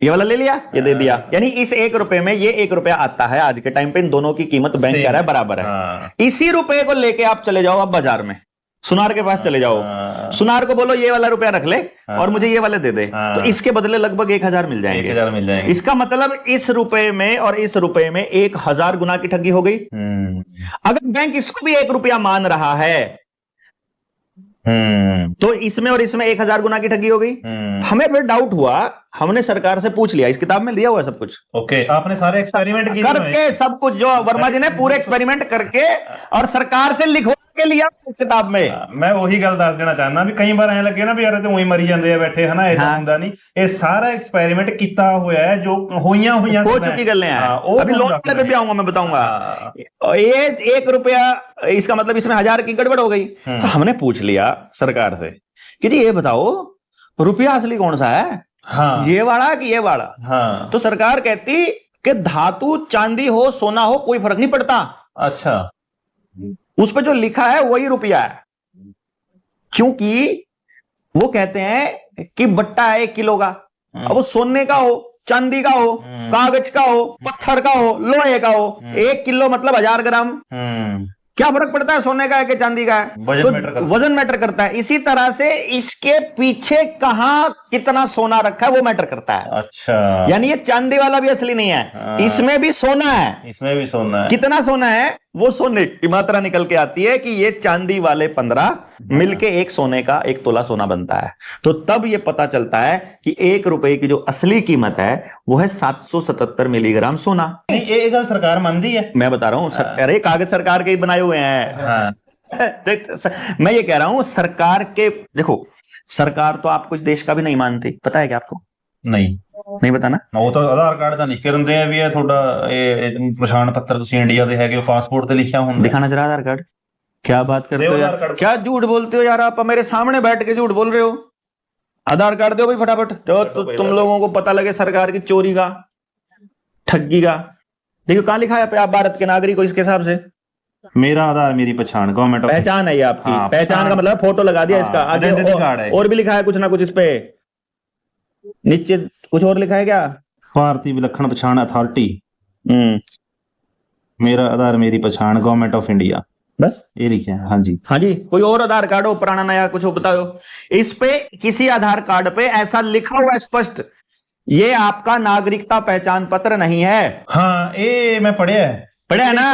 ये वाला ले लिया, ये दे दिया। यानी इस 1 रुपए में ये 1 रुपया आता है। आज के टाइम पे इन दोनों की कीमत बैंक कह रहा है बराबर है। इसी रुपए को लेके आप चले जाओ अब बाजार में, सुनार के पास चले जाओ, सुनार को बोलो ये वाला रुपया रख ले और मुझे ये वाले दे दे, तो इसके बदले लगभग 1000 मिल जाएंगे। 1000 मिल जाएंगे। इसका मतलब इस रुपए में और इस रुपए में 1000 गुना की ठगी हो गई। अगर बैंक इसको भी 1 रुपया मान रहा है तो इसमें और इसमें 1000 गुना की ठगी हो गई। हमें फिर डाउट हुआ, हमने सरकार से पूछ लिया, इस किताब में दिया हुआ है सब कुछ। ओके, आपने सारे एक्सपेरिमेंट किए करके सब कुछ, जो वर्मा जी ने पूरे एक्सपेरिमेंट करके और सरकार से लिखवा के लिया इस किताब में। मैं वही गल दस देना चाहना भी कई बार ऐ लगे ना भी यार तो वही मरी जाते बैठे है ना, ऐसा हुंदा नहीं। ये सारा एक्सपेरिमेंट किया होया है, जो होइयां हो चुकी गल्लें हैं। अभी लोन वाले पे भी आऊंगा, मैं बताऊंगा। ये 1 रुपया, इसका मतलब इसमें 1000 की गड़बड़ हो गई। तो हमने पूछ लिया सरकार से कि जी ये बताओ रुपया असली कौन सा है, ये वाला कि ये वाला। तो सरकार कहती कि धातु चांदी हो सोना हो कोई फर्क नहीं पड़ता। अच्छा, उस पर जो लिखा है वही रुपया है, क्योंकि वो कहते हैं कि बट्टा है 1 किलो का, अब वो सोने का हो, चांदी का हो, कागज का हो, पत्थर का हो, लोहे का हो, 1 किलो मतलब 1000 ग्राम। क्या फर्क पड़ता है सोने का है कि चांदी का है? वजन मैटर करता है। इसी तरह से इसके पीछे कहां कितना सोना रखा है वो मैटर करता है। अच्छा, यानी ये चांदी वाला भी असली नहीं है, इसमें भी सोना है। इसमें भी सोना है। कितना सोना है वो सोने की मात्रा निकल के आती है कि ये चांदी वाले 15 मिलके 1 सोने का 1 तोला सोना बनता है। तो तब ये पता चलता है कि 1 रुपए की जो असली कीमत है वो है 777 मिलीग्राम सोना। ये गल सरकार मानती है? मैं बता रहा हूं, अरे कागज सरकार के ही बनाए हुए हैं। मैं ये कह रहा हूं सरकार के, देखो सरकार तो आपको इस देश का भी नहीं मानती, पता है क्या आपको? नहीं पता ना। ਉਹ ਤਾਂ ਆਧਾਰ ਕਾਰਡ ਤਾਂ ਲਿਖ ਕੇ ਦਿੰਦੇ ਆ ਵੀ ਇਹ ਤੁਹਾਡਾ ਇਹ ਪਛਾਣ ਪੱਤਰ ਤੁਸੀਂ ਇੰਡੀਆ ਦੇ ਹੈਗੇ, ਪਾਸਪੋर्ट ਤੇ ਲਿਖਿਆ ਹੁੰਦਾ। दिखाना जरा आधार कार्ड। क्या बात करते हो यार, क्या झूठ बोलते हो यार, आप मेरे सामने बैठ के झूठ बोल रहे हो। आधार कार्ड दो भाई फटाफट, तो तुम लोगों को पता लगे सरकार की चोरी का, ठगी का। देखो कहां लिखा है, आप भारत के नागरिक हो इसके हिसाब से। मेरा आधार मेरी पहचान, गवर्नमेंट पहचान है ये आपकी। पहचान का मतलब फोटो लगा दिया इसका, आगे और भी लिखा है कुछ ना कुछ इस पे, नीचे कुछ और लिखा है क्या? भारतीय विलक्षण पहचान अथॉरिटी, मेरा आधार मेरी पहचान, गवर्नमेंट ऑफ इंडिया, बस ये लिखे हैं। हाँ जी, कोई और आधार कार्ड हो पुराना नया कुछ हो बताओ। इस पे किसी आधार कार्ड पे ऐसा लिखा हुआ है स्पष्ट, ये आपका नागरिकता पहचान पत्र नहीं है। हाँ, ये मैं पढ़ा है ना,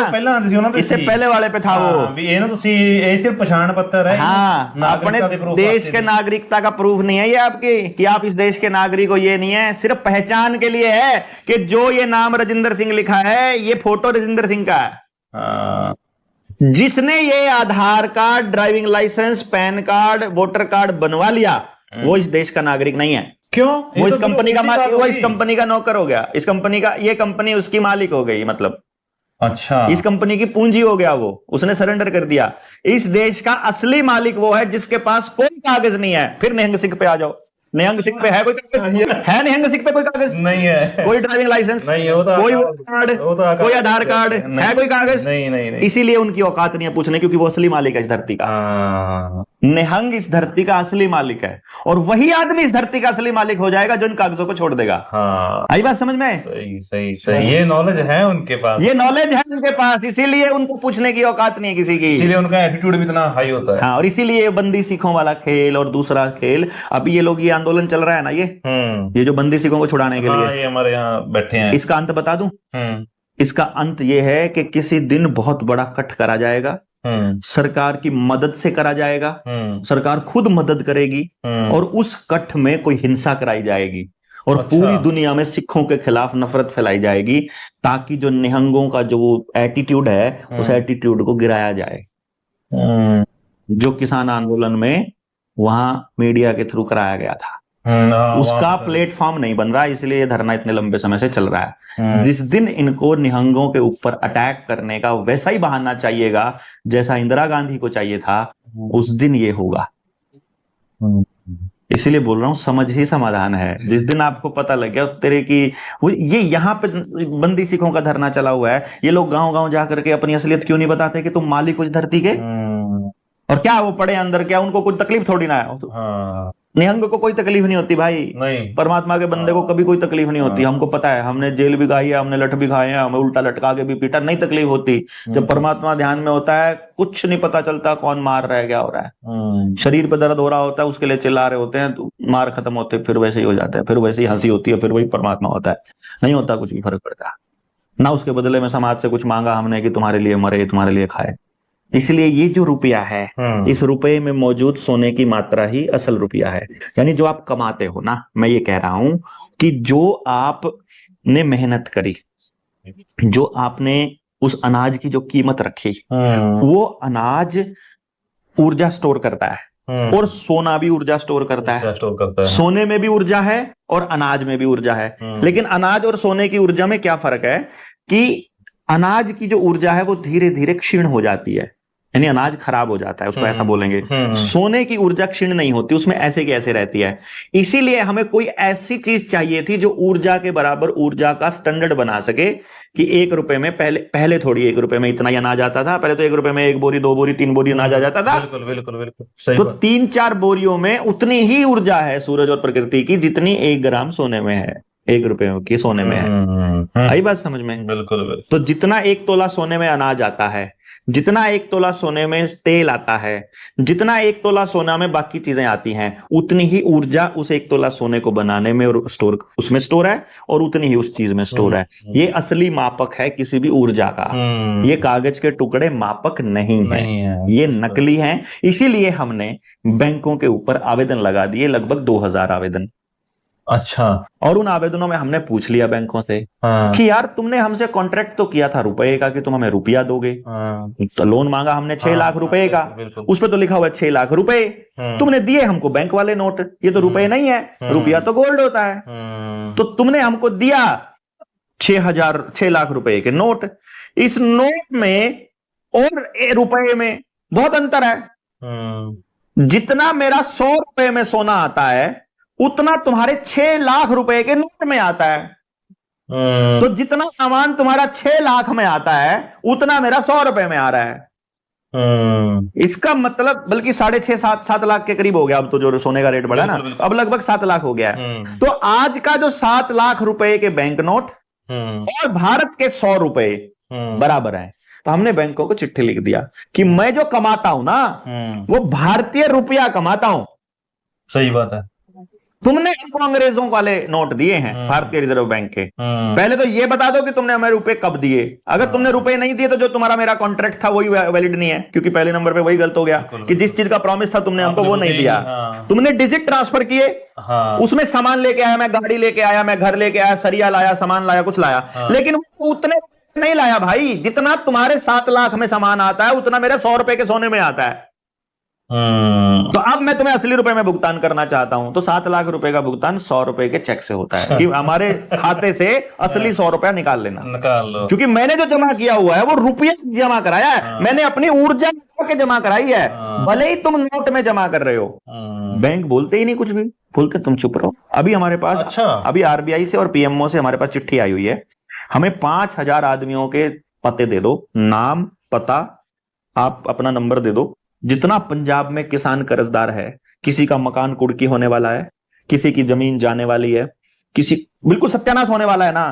इससे पहले वाले पे था वो भी, ये ना ये सिर्फ पहचान पत्र है। हाँ, अपने देश के नागरिकता का प्रूफ नहीं है ये आपकी कि आप इस देश के नागरिक हो, ये नहीं है, सिर्फ पहचान के लिए है कि जो ये नाम राजेंद्र सिंह लिखा है ये फोटो राजेंद्र सिंह का है। जिसने ये Aadhaar card, driving licence, PAN card, voter card बनवा लिया वो इस देश का नागरिक नहीं है। क्यों? वो इस कंपनी का मालिक, वो इस कंपनी का नौकर हो गया, इस कंपनी का, ये कंपनी उसकी मालिक हो गई, मतलब अच्छा, इस कंपनी की पूंजी हो गया, वो उसने सरेंडर कर दिया। इस देश का असली मालिक वो है जिसके पास कोई कागज नहीं है। फिर निहंग सिंह पे आ जाओ, निहंग सिंह पे है कोई कागज? है निहंग सिंह पे कोई कागज? नहीं है। कोई ड्राइविंग लाइसेंस नहीं है, वो तो कोई आधार- कार्ड, वो तो कोई आधार कार्ड है, कोई कागज? नहीं नहीं नहीं। इसीलिए उनकी औकात नहीं है पूछने, क्योंकि वो असली मालिक है इस धरती का। निहंग इस धरती का असली मालिक है, और वही आदमी इस धरती का असली मालिक हो जाएगा जो इन कागजों को छोड़ देगा। आई बात समझ में? सही सही सही, ये नॉलेज है उनके पास, ये नॉलेज है उनके पास, इसीलिए उनको पूछने की औकात नहीं है किसी की, इसीलिए उनका एटीट्यूड भी इतना हाई होता है। हाँ, और इसीलिए बंदी सिखों वाला खेल और दूसरा खेल, अभी ये लोग, ये आंदोलन चल रहा है ना, ये जो बंदी सिखों को छुड़ाने के लिए, ये हमारे यहाँ बैठे हैं, इसका अंत बता दूं? इसका अंत ये है कि किसी दिन बहुत बड़ा कट करा जाएगा, सरकार की मदद से करा जाएगा, सरकार खुद मदद करेगी, और उस कट में कोई हिंसा कराई जाएगी, और पूरी दुनिया में सिखों के खिलाफ नफरत फैलाई जाएगी, ताकि जो निहंगों का जो एटीट्यूड है उस एटीट्यूड को गिराया जाए। जो किसान आंदोलन में वहां मीडिया के थ्रू कराया गया था, उसका प्लेटफॉर्म नहीं बन रहा, इसलिए ये धरना इतने लंबे समय से चल रहा है। जिस दिन इनको निहंगों के ऊपर अटैक करने का वैसा ही बहाना चाहिएगा जैसा इंदिरा गांधी को चाहिए था, उस दिन ये होगा। इसीलिए बोल रहा हूं, समझ ही समाधान है। जिस दिन आपको पता लग गया तेरे की ये यहाँ पे बंदी सिखों का धरना चला हुआ है, ये लोग गांव गांव जाकर के अपनी असलियत क्यों नहीं बताते कि तुम मालिक हो इस धरती के? और क्या वो पड़े अंदर, क्या उनको कोई तकलीफ थोड़ी ना है? निहंग को कोई तकलीफ नहीं होती भाई, नहीं। परमात्मा के बंदे को कभी कोई तकलीफ नहीं होती, हमको पता है, हमने जेल भी खाई है, हमने लठ भी खाए हैं, हमें उल्टा लटका के भी पीटा, नहीं तकलीफ होती। जब परमात्मा ध्यान में होता है कुछ नहीं पता चलता कौन मार रहा है, क्या हो रहा है। शरीर पे दर्द हो रहा होता है, उसके लिए चिल्ला रहे होते हैं, तो मार खत्म होते फिर वैसे ही हो जाता है, फिर वैसे ही हंसी होती है, फिर वही परमात्मा होता है, नहीं होता कुछ भी फर्क पड़ता ना। उसके बदले में समाज से कुछ मांगा हमने कि तुम्हारे लिए मरे, तुम्हारे लिए खाए। इसलिए ये जो रुपया है, इस रुपये में मौजूद सोने की मात्रा ही असल रुपया है। यानी जो आप कमाते हो ना, मैं ये कह रहा हूं कि जो आपने मेहनत करी, जो आपने उस अनाज की जो कीमत रखी, वो अनाज ऊर्जा स्टोर करता है, और सोना भी ऊर्जा स्टोर करता है। सोने में भी ऊर्जा है और अनाज में भी ऊर्जा है। लेकिन अनाज और सोने की ऊर्जा में क्या फर्क है कि अनाज की जो ऊर्जा है वो धीरे धीरे क्षीण हो जाती है, यानी अनाज खराब हो जाता है, उसको ऐसा बोलेंगे। सोने की ऊर्जा क्षीण नहीं होती, उसमें ऐसे की ऐसे रहती है। इसीलिए हमें कोई ऐसी चीज चाहिए थी जो ऊर्जा के बराबर ऊर्जा का स्टैंडर्ड बना सके, कि 1 रुपए में पहले थोड़ी 1 रुपए में इतना ही अनाज आता था। पहले तो 1 रुपए में 1 बोरी 2 बोरी 3 बोरी अनाज आ जाता था। बिल्कुल बिल्कुल बिल्कुल सही। तो 3-4 बोरियों में उतनी ही ऊर्जा है सूरज और प्रकृति की जितनी 1 ग्राम सोने में है, 1 रुपए की सोने में है। आई बात समझ में? बिल्कुल बिल्कुल। तो जितना 1 तोला सोने में अनाज आता है, जितना 1 तोला सोने में तेल आता है, जितना 1 तोला सोना में बाकी चीजें आती हैं, उतनी ही ऊर्जा उस 1 तोला सोने को बनाने में और उसमें स्टोर है, और उतनी ही उस चीज में स्टोर है। ये असली मापक है किसी भी ऊर्जा का। ये कागज के टुकड़े मापक नहीं है, ये नकली हैं। इसीलिए हमने बैंकों के ऊपर आवेदन लगा दिए, लगभग 2000 आवेदन। अच्छा। और उन आवेदनों में हमने पूछ लिया बैंकों से कि यार तुमने हमसे कॉन्ट्रैक्ट तो किया था रुपए का कि तुम हमें रुपया दोगे। तो लोन मांगा हमने 6 लाख रुपए का, उस पर तो लिखा हुआ है 6 लाख रुपए। तुमने दिए हमको बैंक वाले नोट, ये तो रुपए नहीं है, रुपया तो गोल्ड होता है। तो तुमने हमको दिया 6 लाख रुपए के नोट। इस नोट में और रुपए में बहुत अंतर है। जितना मेरा 100 रुपए में सोना आता है, उतना तुम्हारे 6 लाख रुपए के नोट में आता है। तो जितना सामान तुम्हारा 6 लाख में आता है, उतना मेरा 100 रुपए में आ रहा है। इसका मतलब बल्कि 6.5-7 लाख के करीब हो गया अब तो, जो सोने का रेट बढ़ा ना, अब लगभग 7 लाख हो गया है। तो आज का जो 7 लाख रुपए के बैंक नोट और भारत के 100 रुपए बराबर है। तो हमने बैंकों को चिट्ठी लिख दिया कि मैं जो कमाता हूं ना, वो भारतीय रुपया कमाता हूं। सही बात है। तुमने हमको अंग्रेजों वाले नोट दिए हैं भारतीय रिजर्व बैंक के। पहले तो ये बता दो कि तुमने हमें रुपए कब दिए। अगर तुमने रुपए नहीं दिए तो जो तुम्हारा मेरा कॉन्ट्रैक्ट था वही वैलिड नहीं है, क्योंकि पहले नंबर पे वही गलत हो गया कि जिस चीज का प्रॉमिस था तुमने हमको वो नहीं दिया। तुमने डिजिट ट्रांसफर किए, उसमें सामान लेके आया, मैं गाड़ी लेके आया, मैं घर लेके आया, सरिया लाया, सामान लाया, कुछ लाया, लेकिन उतने नहीं लाया भाई। जितना तुम्हारे 7 लाख में सामान आता है उतना मेरे 100 रुपए के सोने में आता है। तो अब मैं तुम्हें असली रुपए में भुगतान करना चाहता हूं, तो 7 लाख रुपए का भुगतान 100 रुपए के चेक से होता है कि हमारे खाते से असली 100 रुपया निकाल लेना, निकाल लो, क्योंकि मैंने जो जमा किया हुआ है वो रुपया जमा कराया है, मैंने अपनी ऊर्जा के जमा कराई है, भले ही तुम नोट में जमा कर रहे हो। बैंक बोलते ही नहीं कुछ भी, बोलते तुम चुप रहो। अभी हमारे पास अभी आरबीआई से और पीएमओ से हमारे पास चिट्ठी आई हुई है, हमें 5000 आदमियों के पते दे दो, नाम पता, आप अपना नंबर दे दो, जितना पंजाब में किसान कर्जदार है, किसी का मकान कुड़की होने वाला है, किसी की जमीन जाने वाली है, किसी बिल्कुल सत्यानाश होने वाला है ना,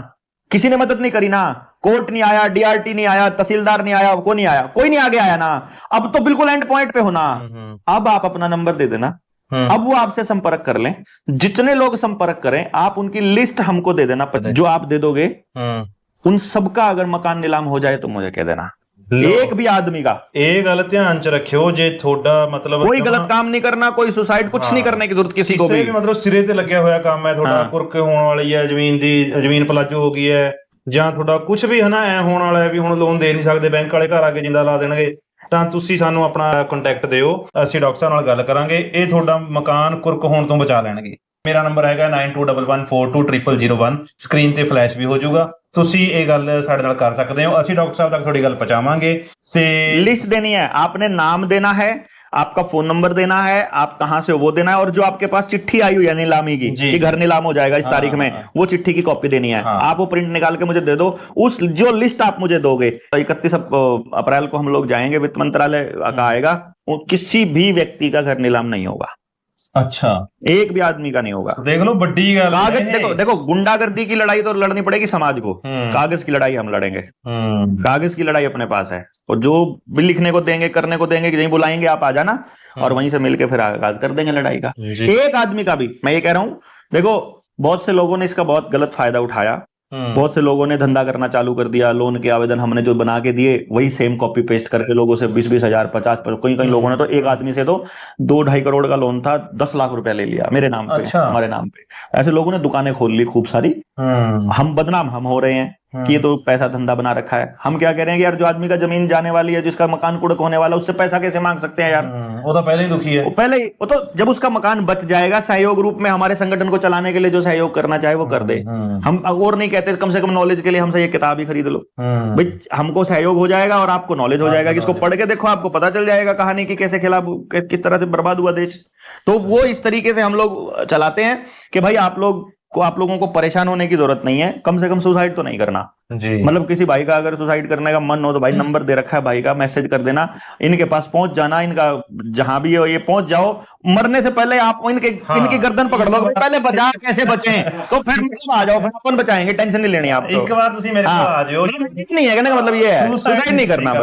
किसी ने मदद नहीं करी ना, कोर्ट नहीं आया, डीआरटी नहीं आया, तहसीलदार नहीं आया, को नहीं आया, कोई नहीं आगे आया ना, अब तो बिल्कुल एंड पॉइंट पे होना। अब आप अपना नंबर दे देना, अब वो आपसे संपर्क कर लें, जितने लोग संपर्क करें आप उनकी लिस्ट हमको दे देना, जो आप दे दोगे उन सबका अगर मकान नीलाम हो जाए तो मुझे कह देना, एक भी आदमी का। एक गल ध्यान च रखियो, जे थोड़ा मतलब कोई गलत काम नहीं करना, कोई सुसाइड कुछ नहीं करने की जरूरत किसी को भी, मतलब सिरे ते लग्या होया काम है, थोड़ा कुरक होने वाली है, जमीन पलाजो हो गई है, ਜਾਂ ਤੁਹਾਡਾ ਕੁਝ ਵੀ ਹਨਾ ਐ ਹੋਣ ਵਾਲਾ ਹੈ ਵੀ ਹੁਣ ਲੋਨ ਦੇ ਨਹੀਂ ਸਕਦੇ, ਬੈਂਕ ਵਾਲੇ ਘਰ ਆ ਕੇ ਜਿੰਦਾ ਲਾ ਦੇਣਗੇ, ਤਾਂ ਤੁਸੀਂ ਸਾਨੂੰ ਆਪਣਾ ਕੰਟੈਕਟ ਦਿਓ, ਅਸੀਂ ਡਾਕਟਰ ਸਾਹਿਬ ਨਾਲ ਗੱਲ ਕਰਾਂਗੇ, ਇਹ ਤੁਹਾਡਾ ਮਕਾਨ ਕੁਰਕ ਹੋਣ ਤੋਂ ਬਚਾ ਲੈਣਗੇ। ਮੇਰਾ ਨੰਬਰ ਹੈਗਾ 9211420001, ਸਕਰੀਨ ਤੇ ਫਲੈਸ਼ ਵੀ ਹੋ ਜਾਊਗਾ, ਤੁਸੀਂ ਇਹ ਗੱਲ ਸਾਡੇ ਨਾਲ ਕਰ ਸਕਦੇ ਹੋ, ਅਸੀਂ ਡਾਕਟਰ ਸਾਹਿਬ ਤੱਕ ਤੁਹਾਡੀ ਗੱਲ ਪਹੁੰਚਾਵਾਂਗੇ। ਤੇ लिस्ट देनी है, आपने नाम देना है, आपका फोन नंबर देना है, आप कहां से वो देना है, और जो आपके पास चिट्ठी आई हुई है नीलामी की कि घर नीलाम हो जाएगा इस तारीख में, वो चिट्ठी की कॉपी देनी है, आप वो प्रिंट निकाल के मुझे दे दो। उस जो लिस्ट आप मुझे दोगे, 31 अप्रैल को हम लोग जाएंगे, वित्त मंत्रालय का आएगा, किसी भी व्यक्ति का घर नीलाम नहीं होगा। अच्छा, एक भी आदमी का नहीं होगा। देख लो बड़ी गल, कागज देखो गुंडागर्दी की लड़ाई तो लड़नी पड़ेगी समाज को, कागज की लड़ाई हम लड़ेंगे, कागज की लड़ाई अपने पास है, और जो भी लिखने को देंगे करने को देंगे, कहीं बुलाएंगे आप आ जाना, और वहीं से मिलके फिर आगाज कर देंगे लड़ाई का। एक आदमी का भी मैं ये कह रहा हूं, देखो बहुत से लोगों ने इसका बहुत गलत फायदा उठाया, बहुत से लोगों ने धंधा करना चालू कर दिया, लोन के आवेदन हमने जो बना के दिए वही सेम कॉपी पेस्ट करके लोगों से 20-20 हजार 50, कई लोगों ने तो एक आदमी से तो 2-2.5 करोड़ का लोन था, 10 लाख रुपया ले लिया मेरे नाम पे। अच्छा। हमारे नाम पे ऐसे लोगों ने दुकानें खोल ली खूब सारी, हम बदनाम हम हो रहे हैं कि ये तो पैसा धंधा बना रखा है। हम क्या कह रहे हैं कि यार जो आदमी का जमीन जाने वाली है, जिसका मकान कुड़क होने वाला, उससे पैसा कैसे मांग सकते हैं यार, वो तो पहले ही दुखी है, पहले ही वो तो जब उसका मकान बच जाएगा, सहयोग रूप में हमारे संगठन को चलाने के लिए जो सहयोग करना चाहे वो कर दे। हम और नहीं कहते, कम से कम नॉलेज के लिए हमसे ये किताब ही खरीद लो भाई, हमको सहयोग हो जाएगा और आपको नॉलेज हो जाएगा, किसको पढ़ के देखो आपको पता चल जाएगा कहानी की कैसे खिलाफ किस तरह से बर्बाद हुआ देश। तो वो इस तरीके से हम लोग चलाते हैं कि भाई आप लोगों को परेशान होने की जरूरत नहीं है, कम से कम सुसाइड तो नहीं करना जी। मतलब किसी भाई का अगर सुसाइड करने का मन हो तो भाई नंबर दे रखा है भाई का, मैसेज कर देना, इनके पास पहुंच जाना, इनका जहां भी हो ये पहुंच जाओ, मरने से पहले आप इनकी गर्दन पकड़ लो, पहले बचा कैसे बचे तो फिर आ जाओ, फिर अपन बचाएंगे, टेंशन नहीं लेनी आप। एक बार तुसी मेरे पास आ जाओ, नहीं है कहने का मतलब ये है सुसाइड नहीं करना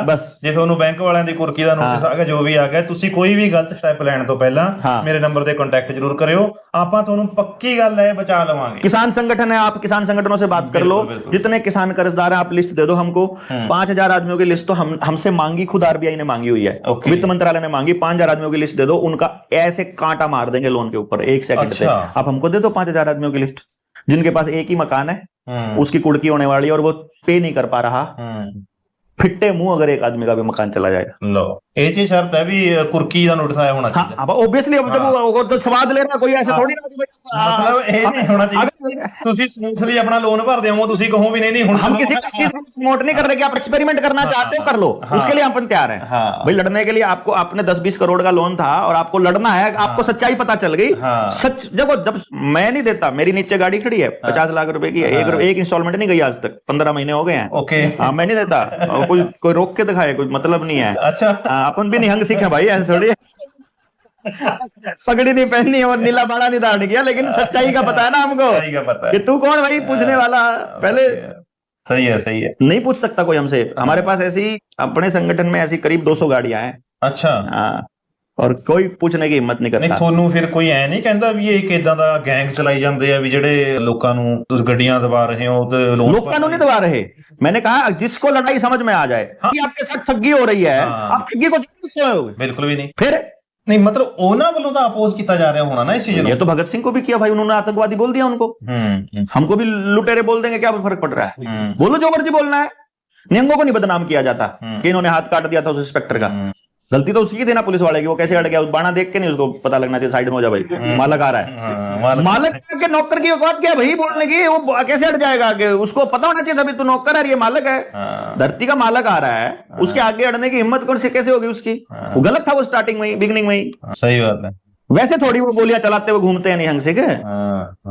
बस। ਜੇ ਤੁਹਾਨੂੰ ਬੈਂਕ ਵਾਲਿਆਂ ਦੀ ਕੁਰਕੀ ਦਾ ਨੋਟਿਸ ਆ ਗਿਆ, ਜੋ ਵੀ ਆ ਗਿਆ, ਤੁਸੀਂ ਕੋਈ ਵੀ ਗਲਤ ਸਟੈਪ ਲੈਣ ਤੋਂ ਪਹਿਲਾਂ ਮੇਰੇ ਨੰਬਰ ਤੇ ਕੰਟੈਕਟ जरूर करियो, ਆਪਾਂ ਤੁਹਾਨੂੰ पक्की गल है बचा लवांगे। किसान संगठन है, आप किसान संगठनों से बात कर लो, जितने किसान कर्जदार है आप लिस्ट दे दो हमको। 5000 आदमियों की लिस्ट तो हमसे मांगी, खुद आरबीआई ने मांगी हुई है, वित्त मंत्रालय ने मांगी, 5000 आदमियों की लिस्ट दे दो, उनका ऐसे कांटा मार देंगे लोन के ऊपर 1 सेकंड से। आप हमको दे दो 5000 आदमियों की लिस्ट, जिनके पास एक ही मकान है, उसकी कुड़की होने वाली है और वो पे नहीं कर पा रहा, फिट्टे मुंह अगर एक आदमी का भी मकान चला जाएगा। लो ਇਹ ਚੀਜ਼ ਸ਼ਰਤ ਹੈ ਵੀ ਕੁਰਕੀ ਦਾ ਨੋਟਿਸ ਆਇਆ ਹੋਣਾ ਚਾਹੀਦਾ। हाँ ऑब्वियसली, अब जब वो तो स्वाद ले रहा कोई ऐसे थोड़ी ना, मतलब ਇਹ नहीं होना चाहिए ਤੁਸੀਂ ਸਮੂਥਲੀ ਆਪਣਾ ਲੋਨ ਭਰਦੇ ਹੋ, ਤੁਸੀਂ ਕਹੋ ਵੀ नहीं ਹੁਣ हम किसी चीज को प्रमोट नहीं कर रहे कि आप एक्सपेरिमेंट करना चाहते हो कर लो, उसके लिए हम अपन तैयार हैं भाई लड़ने के लिए। आपको आपने 10-20 करोड़ का लोन था और आपको लड़ना है, आपको सच्चाई पता चल गई, सच देखो, जब मैं नहीं देता, मेरी नीचे गाड़ी खड़ी है 50 लाख रुपए की है, एक इंस्टॉलमेंट नहीं गई आज तक, 15 महीने हो गए हैं। ओके हाँ, मैं नहीं देता, कोई रोक के दिखाए, कोई मतलब नहीं है। अच्छा अपन भी निहंग सीखे भाई, ऐसे थोड़ी पगड़ी नहीं पहननी और नीला बाड़ा नहीं धारण किया, लेकिन सच्चाई का पता है ना हमको, सच्चाई का पता है कि तू कौन भाई पूछने वाला, पहले सही है नहीं पूछ सकता कोई हमसे। हमारे पास ऐसी अपने संगठन में ऐसी करीब 200 गाड़ियां हैं। अच्छा हाँ, और कोई पूछने की हिम्मत नहीं करता। ਨਹੀਂ ਤੁਹਾਨੂੰ ਫਿਰ ਕੋਈ ਐ ਨਹੀਂ ਕਹਿੰਦਾ ਵੀ ਇਹ ਕਿਦਾਂ ਦਾ ਗੈਂਗ ਚਲਾਈ ਜਾਂਦੇ ਆ ਵੀ ਜਿਹੜੇ ਲੋਕਾਂ ਨੂੰ ਤੁਸੀਂ ਗੱਡੀਆਂ ਦਵਾ ਰਹੇ ਹੋ ਤੇ लोगों नहीं दबा रहे। मैंने कहा जिसको लड़ाई समझ में आ जाए कि आपके साथ ठगी हो रही है, आप ठगी को बिल्कुल भी नहीं, फिर नहीं मतलब ਉਹਨਾਂ ਵੱਲੋਂ ਤਾਂ ਅਪੋਜ਼ ਕੀਤਾ ਜਾ ਰਿਹਾ होना ना इस चीज को। ये तो भगत सिंह को भी किया भाई, उन्होंने आतंकवादी बोल दिया उनको, हमको भी लुटेरे बोल देंगे, क्या फर्क पड़ रहा है, बोलो जो मर्जी बोलना है। निहंगों को नहीं बदनाम किया जाता कि इन्होंने हाथ काट दिया था उस इंस्पेक्टर का, गलती तो उसकी थी ना पुलिस वाले की, वो कैसे अड़ गया, बाणा देख के नहीं उसको पता लगना चाहिए साइड में हो जा भाई, मालक आ रहा है। मालक के नौकर की औकात क्या है भाई बोलने की, वो कैसे अड़ जाएगा आगे, उसको पता होना चाहिए, अभी तू नौकर है, ये मालक है, धरती का मालक आ रहा है, उसके आगे अड़ने की हिम्मत कौन से कैसे होगी उसकी, वो गलत था वो स्टार्टिंग में, बिगिनिंग में ही। सही बात है। वैसे थोड़ी वो गोलियां चलाते हुए घूमते हैं निहंग से के,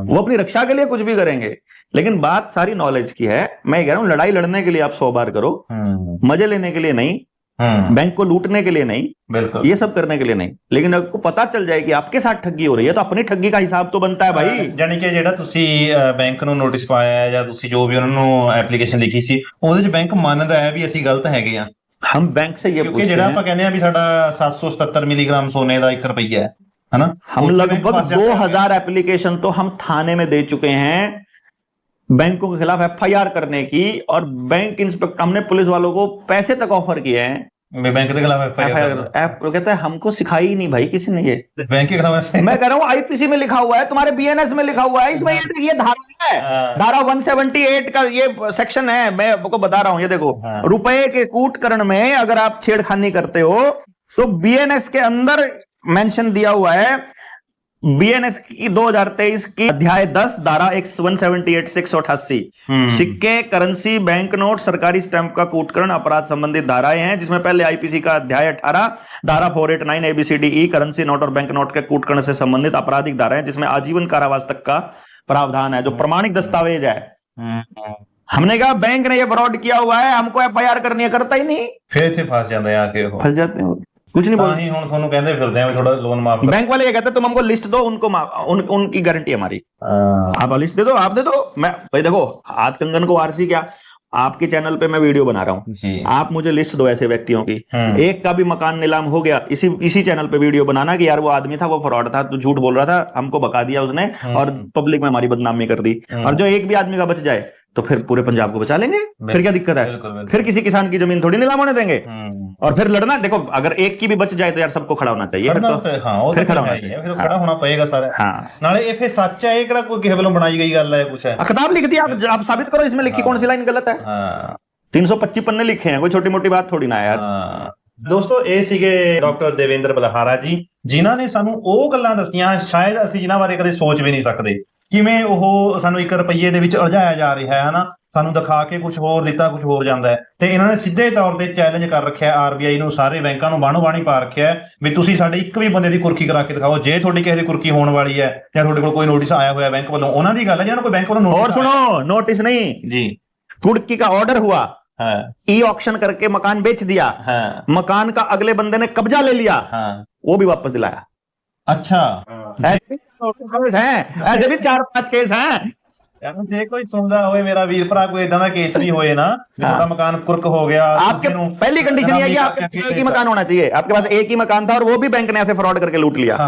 वो अपनी रक्षा के लिए कुछ भी करेंगे, लेकिन बात सारी नॉलेज की है। मैं कह रहा हूं लड़ाई लड़ने के लिए आप 100 बार करो, मजे लेने के लिए नहीं, बैंक को लूटने के लिए नहीं, बिल्कुल ये सब करने के लिए नहीं, लेकिन आपको पता चल जाए कि आपके साथ ठगी हो रही है तो अपनी ठगी का हिसाब तो बनता है भाई। ਜਾਨੀ ਕਿ ਜਿਹੜਾ ਤੁਸੀਂ ਬੈਂਕ ਨੂੰ ਨੋਟਿਸ ਪਾਇਆ ਹੈ ਜਾਂ ਤੁਸੀਂ ਜੋ ਵੀ ਉਹਨਾਂ ਨੂੰ ਐਪਲੀਕੇਸ਼ਨ ਲਿਖੀ ਸੀ, ਉਹਦੇ 'ਚ ਬੈਂਕ ਮੰਨਦਾ ਹੈ ਵੀ ਅਸੀਂ ਗਲਤ ਹੈਗੇ ਆ। हम बैंक से ये ਕਿਉਂਕਿ ਜਿਹੜਾ ਆਪਾਂ ਕਹਿੰਦੇ ਆ ਵੀ ਸਾਡਾ 777 मिलीग्राम सोने ਦਾ 1 रुपया है ना, हम लगभग 2000 एप्लीकेशन तो हम थाने में दे चुके हैं बैंकों के खिलाफ FIR करने की, और बैंक इंस्पेक्टर हमने पुलिस वालों को पैसे तक ऑफर किए हैं बैंक के खिलाफ FIR। कहता है हमको सिखाई ही नहीं भाई किसी ने ये, बैंक के खिलाफ मैं कह रहा हूँ IPC में लिखा हुआ है, तुम्हारे BNS में लिखा हुआ है, इसमें ये धारा है, धारा 178 का ये सेक्शन है, मैं आपको बता रहा हूँ, ये देखो रुपए के कूटकरण में अगर आप छेड़खानी करते हो तो BNS के अंदर मेंशन दिया हुआ है, BNS की 2023 की अध्याय 10 धारा 178 से 188 सिक्के, करेंसी, बैंक नोट, सरकारी स्टैंप का कूटकरण अपराध संबंधित धाराएं हैं, जिसमें पहले IPC का अध्याय 18 धारा 489 ABCDE करेंसी नोट और बैंक नोट के कूटकरण से संबंधित आपराधिक धाराएं, जिसमें आजीवन कारावास तक का प्रावधान है, जो प्रमाणिक दस्तावेज है। हमने कहा बैंक ने ये फ्रॉड किया हुआ है, हमको FIR करनी है, करता ही नहीं, फिर थे फंस जाते हैं आके, फंस जाते हैं, कुछ नहीं बोलते। ਹੁਣ ਤੁਹਾਨੂੰ ਕਹਿੰਦੇ ਫਿਰਦੇ ਆ ਵੀ ਥੋੜਾ ਲੋਨ ਮਾਫ कर। बैंक वाले ये कहते हैं तुम हमको लिस्ट दो, उनको उनकी गारंटी हमारी, आप लिस्ट दे दो, आप दे दो। मैं भाई देखो हाथ कंगन को आरसी क्या, आपके चैनल पे मैं वीडियो बना रहा हूँ, आप मुझे लिस्ट दो ऐसे व्यक्तियों की, एक का भी मकान नीलाम हो गया, इसी चैनल पे वीडियो बनाना कि यार वो आदमी था, वो फ्रॉड था, तो झूठ बोल रहा था, हमको बका दिया उसने और पब्लिक में हमारी बदनामी कर दी, और जो एक भी आदमी का बच जाए तो फिर पूरे पंजाब को बचा लेंगे, फिर क्या दिक्कत है, फिर किसी किसान की जमीन थोड़ी नीलाम होने देंगे, और फिर लड़ना, देखो अगर एक की भी बच जाए तो यार सबको खड़ा होना चाहिए, फिर खड़ा होना चाहिए, फिर खड़ा होना पड़ेगा सारा। नाले ये फिर सच है, किहड़ा कोई किसी वालों बनाई गई गल है, कुछ है किताब लिख दी, आप साबित करो इसमें लिखी कौन सी लाइन गलत है, 325 पन्ने लिखे हैं, कोई छोटी मोटी बात थोड़ी ना है यार। ਦੋਸਤੋ ਇਹ ਸੀਗੇ ਡਾਕਟਰ ਦੇਵੇਂਦਰ ਬਲਹਾਰਾ ਜੀ, ਜਿਨ੍ਹਾਂ ਨੇ ਸਾਨੂੰ ਉਹ ਗੱਲਾਂ ਦੱਸੀਆਂ ਸ਼ਾਇਦ ਅਸੀਂ ਜਿਨ੍ਹਾਂ ਬਾਰੇ ਕਦੇ ਸੋਚ ਵੀ ਨਹੀਂ ਸਕਦੇ, ਕਿਵੇਂ ਉਹ ਸਾਨੂੰ 1 ਰੁਪਏ ਦੇ ਵਿੱਚ ਉਲਝਾਇਆ ਜਾ ਰਿਹਾ ਹੈ ਹਨਾ, ਸਾਨੂੰ ਦਿਖਾ ਕੇ ਕੁਝ ਹੋਰ ਦਿੱਤਾ, ਕੁਝ ਹੋਰ ਜਾਂਦਾ ਹੈ, ਤੇ ਇਹਨਾਂ ਨੇ ਸਿੱਧੇ ਤੌਰ ਤੇ ਚੈਲੰਜ ਕਰ ਰੱਖਿਆ RBI ਨੂੰ, ਸਾਰੇ ਬੈਂਕਾਂ ਨੂੰ ਬਾਣੋ ਬਾਣੀ ਪਾ ਰੱਖਿਆ ਵੀ ਤੁਸੀਂ ਸਾਡੇ ਇੱਕ ਵੀ ਬੰਦੇ ਦੀ ਕੁਰਕੀ ਕਰਾ ਕੇ ਦਿਖਾਓ, ਜੇ ਤੁਹਾਡੀ ਕਿਸੇ ਦੀ ਕੁਰਕੀ ਹੋਣ ਵਾਲੀ ਹੈ ਜਾਂ ਤੁਹਾਡੇ ਕੋਲ ਕੋਈ ਨੋਟਿਸ ਆਇਆ ਹੋਇਆ ਬੈਂਕ ਵੱਲੋਂ, ਉਹਨਾਂ ਦੀ ਗੱਲ ਹੈ, ਜਿਹਨਾਂ ਨੂੰ ਕੋਈ ਬੈਂਕ ਵੱਲੋਂ और सुनो नोटिस नहीं जी, कुर्की का ऑर्डर हुआ, ई ऑक्शन करके मकान बेच दिया, मकान का अगले बंदे ने कब्जा ले लिया, वो भी वापस दिलाया। अच्छा ऐसे भी 4-5 केस हैं। ਜੇ ਕੋਈ ਸੁਣਦਾ ਹੋਵੇ ਮੇਰਾ ਵੀਰ ਭਰਾ, ਕੋਈ ਇਦਾਂ ਦਾ ਕੇਸ ਨਹੀਂ ਹੋਏ ना, ਤੁਹਾਡਾ मकान कुर्क हो गया, आपके पहली कंडीशन ये है कि आपके पास एक ही मकान होना चाहिए, आपके पास एक ही मकान था और वो भी बैंक ने ऐसे फ्रॉड करके लूट लिया।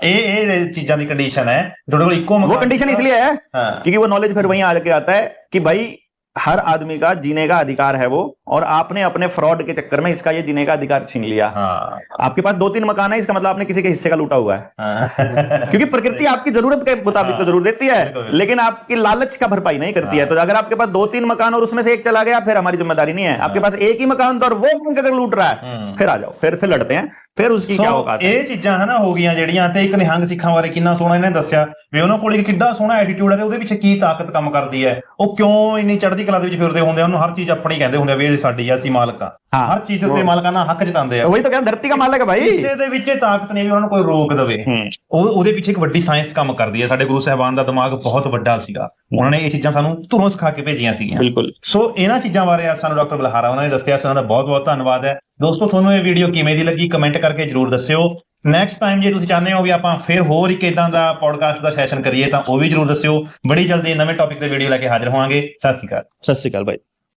ये चीजां दी कंडीशन है, ਤੁਹਾਡੇ ਕੋਲ ਇੱਕੋ मकान, वो कंडीशन इसलिए है क्योंकि वो नॉलेज फिर वहीं आके आता है कि भाई हर आदमी का जीने का अधिकार है वो, और आपने अपने फ्रॉड के चक्कर में इसका ये जीने का अधिकार छीन लिया। आपके पास 2-3 मकान है, इसका मतलब आपने किसी के हिस्से का लूटा हुआ है, क्योंकि प्रकृति आपकी जरूरत के मुताबिक तो जरूर देती है, लेकिन आपकी लालच का भरपाई नहीं करती है। तो अगर आपके पास 2-3 मकान और उसमें से एक चला गया, फिर हमारी जिम्मेदारी नहीं है। आपके पास एक ही मकान था और वो बैंक अगर लूट रहा है, फिर आ जाओ, फिर लड़ते हैं, फिर उसकी क्या औकात है। ਇਹ ਚੀਜ਼ਾਂ ਹਨਾ ਹੋ ਗਈਆਂ ਜਿਹੜੀਆਂ, ਤੇ ਇੱਕ ਨਿਹੰਗ ਸਿੱਖਾਂ ਬਾਰੇ ਕਿੰਨਾ ਸੋਹਣਾ ਇਹਨੇ ਦੱਸਿਆ ਵੀ ਉਹਨਾਂ ਕੋਲ ਇੱਕ ਕਿੱਡਾ ਸੋਹਣਾ ਐਟੀਟਿਊਡ ਹੈ, ਤੇ ਉਹਦੇ ਪਿੱਛੇ ਕੀ ਤਾਕਤ ਕੰਮ ਕਰਦੀ ਹੈ, ਉਹ ਕਿਉਂ ਇੰਨੀ ਚੜ੍ਹਦੀ ਕਲਾ ਦੇ ਵਿੱਚ ਫਿਰਦੇ ਹੁੰਦੇ ਆ, ਉਹਨੂੰ ਹਰ ਚੀਜ਼ ਆਪਣੀ ਕਹਿੰਦੇ ਹੁੰਦੇ ਆ ਵੀ ਇਹ ਸਾਡੀ ਆ, ਅਸੀਂ ਮਾਲਕ ਆ, ਹਰ ਚੀਜ਼ ਦੇ ਉੱਤੇ ਮਾਲਕਾਨਾ ਹੱਕ ਜਤਾਉਂਦੇ ਆ। वही तो कहना, धरती का मालिक है भाई, ਕਿਸੇ ਦੇ ਵਿੱਚ ਤਾਕਤ ਨਹੀਂ ਵੀ ਉਹਨਾਂ ਨੂੰ ਕੋਈ ਰੋਕ ਦੇਵੇ, ਉਹਦੇ ਪਿੱਛੇ ਇੱਕ ਵੱਡੀ ਸਾਇੰਸ ਕੰਮ ਕਰਦੀ ਹੈ। ਸਾਡੇ ਗੁਰੂ ਸਾਹਿਬਾਨ ਦਾ ਦਿਮਾਗ ਬਹੁਤ ਵੱਡਾ ਸੀਗਾ, ਉਹਨਾਂ ਨੇ ਇਹ ਚੀਜ਼ਾਂ ਸਾਨੂੰ ਧੁਰੋਂ ਸਿਖਾ ਕੇ ਭੇਜੀਆਂ ਸੀਗੀਆਂ। ਬਿਲਕੁਲ। ਸੋ ਇਹਨਾਂ ਚੀਜ਼ਾਂ ਬਾਰੇ ਸਾਨੂੰ ਡਾਕਟਰ ਬਲਹਾਰਾ ਉਹਨਾਂ ਨੇ ਦੱਸਿਆ, ਸੋ ਉਹਨਾਂ ਦਾ ਬਹੁਤ ਬਹੁਤ ਧੰਨਵਾਦ ਹੈ। ਦੋਸਤੋ ਤੁਹਾਨੂੰ ਇਹ ਵੀਡੀਓ ਕਿਵੇਂ ਦੀ ਲੱਗੀ ਕਮੈਂਟ ਕਰਕੇ ਜਰੂਰ ਦੱਸਿਓ। ਨੈਕਸਟ ਟਾਈਮ ਜੇ ਤੁਸੀਂ ਚਾਹੁੰਦੇ ਹੋ ਵੀ ਆਪਾਂ ਫਿਰ ਹੋਰ ਇੱਕ ਇਦਾਂ ਦਾ ਪੋਡਕਾਸਟ ਦਾ ਸੈਸ਼ਨ ਕਰੀਏ ਤਾਂ ਉਹ ਵੀ ਜਰੂਰ ਦੱਸਿਓ। ਬੜੀ ਜਲਦੀ ਨਵੇਂ ਟੌਪਿਕ ਤੇ ਵੀਡੀਓ ਲੈ ਕੇ ਹਾਜ਼ਰ ਹੋਵਾਂਗੇ। ਸਤਿ ਸ਼੍ਰੀ ਅਕਾਲ। सत श्री अकाल भाई।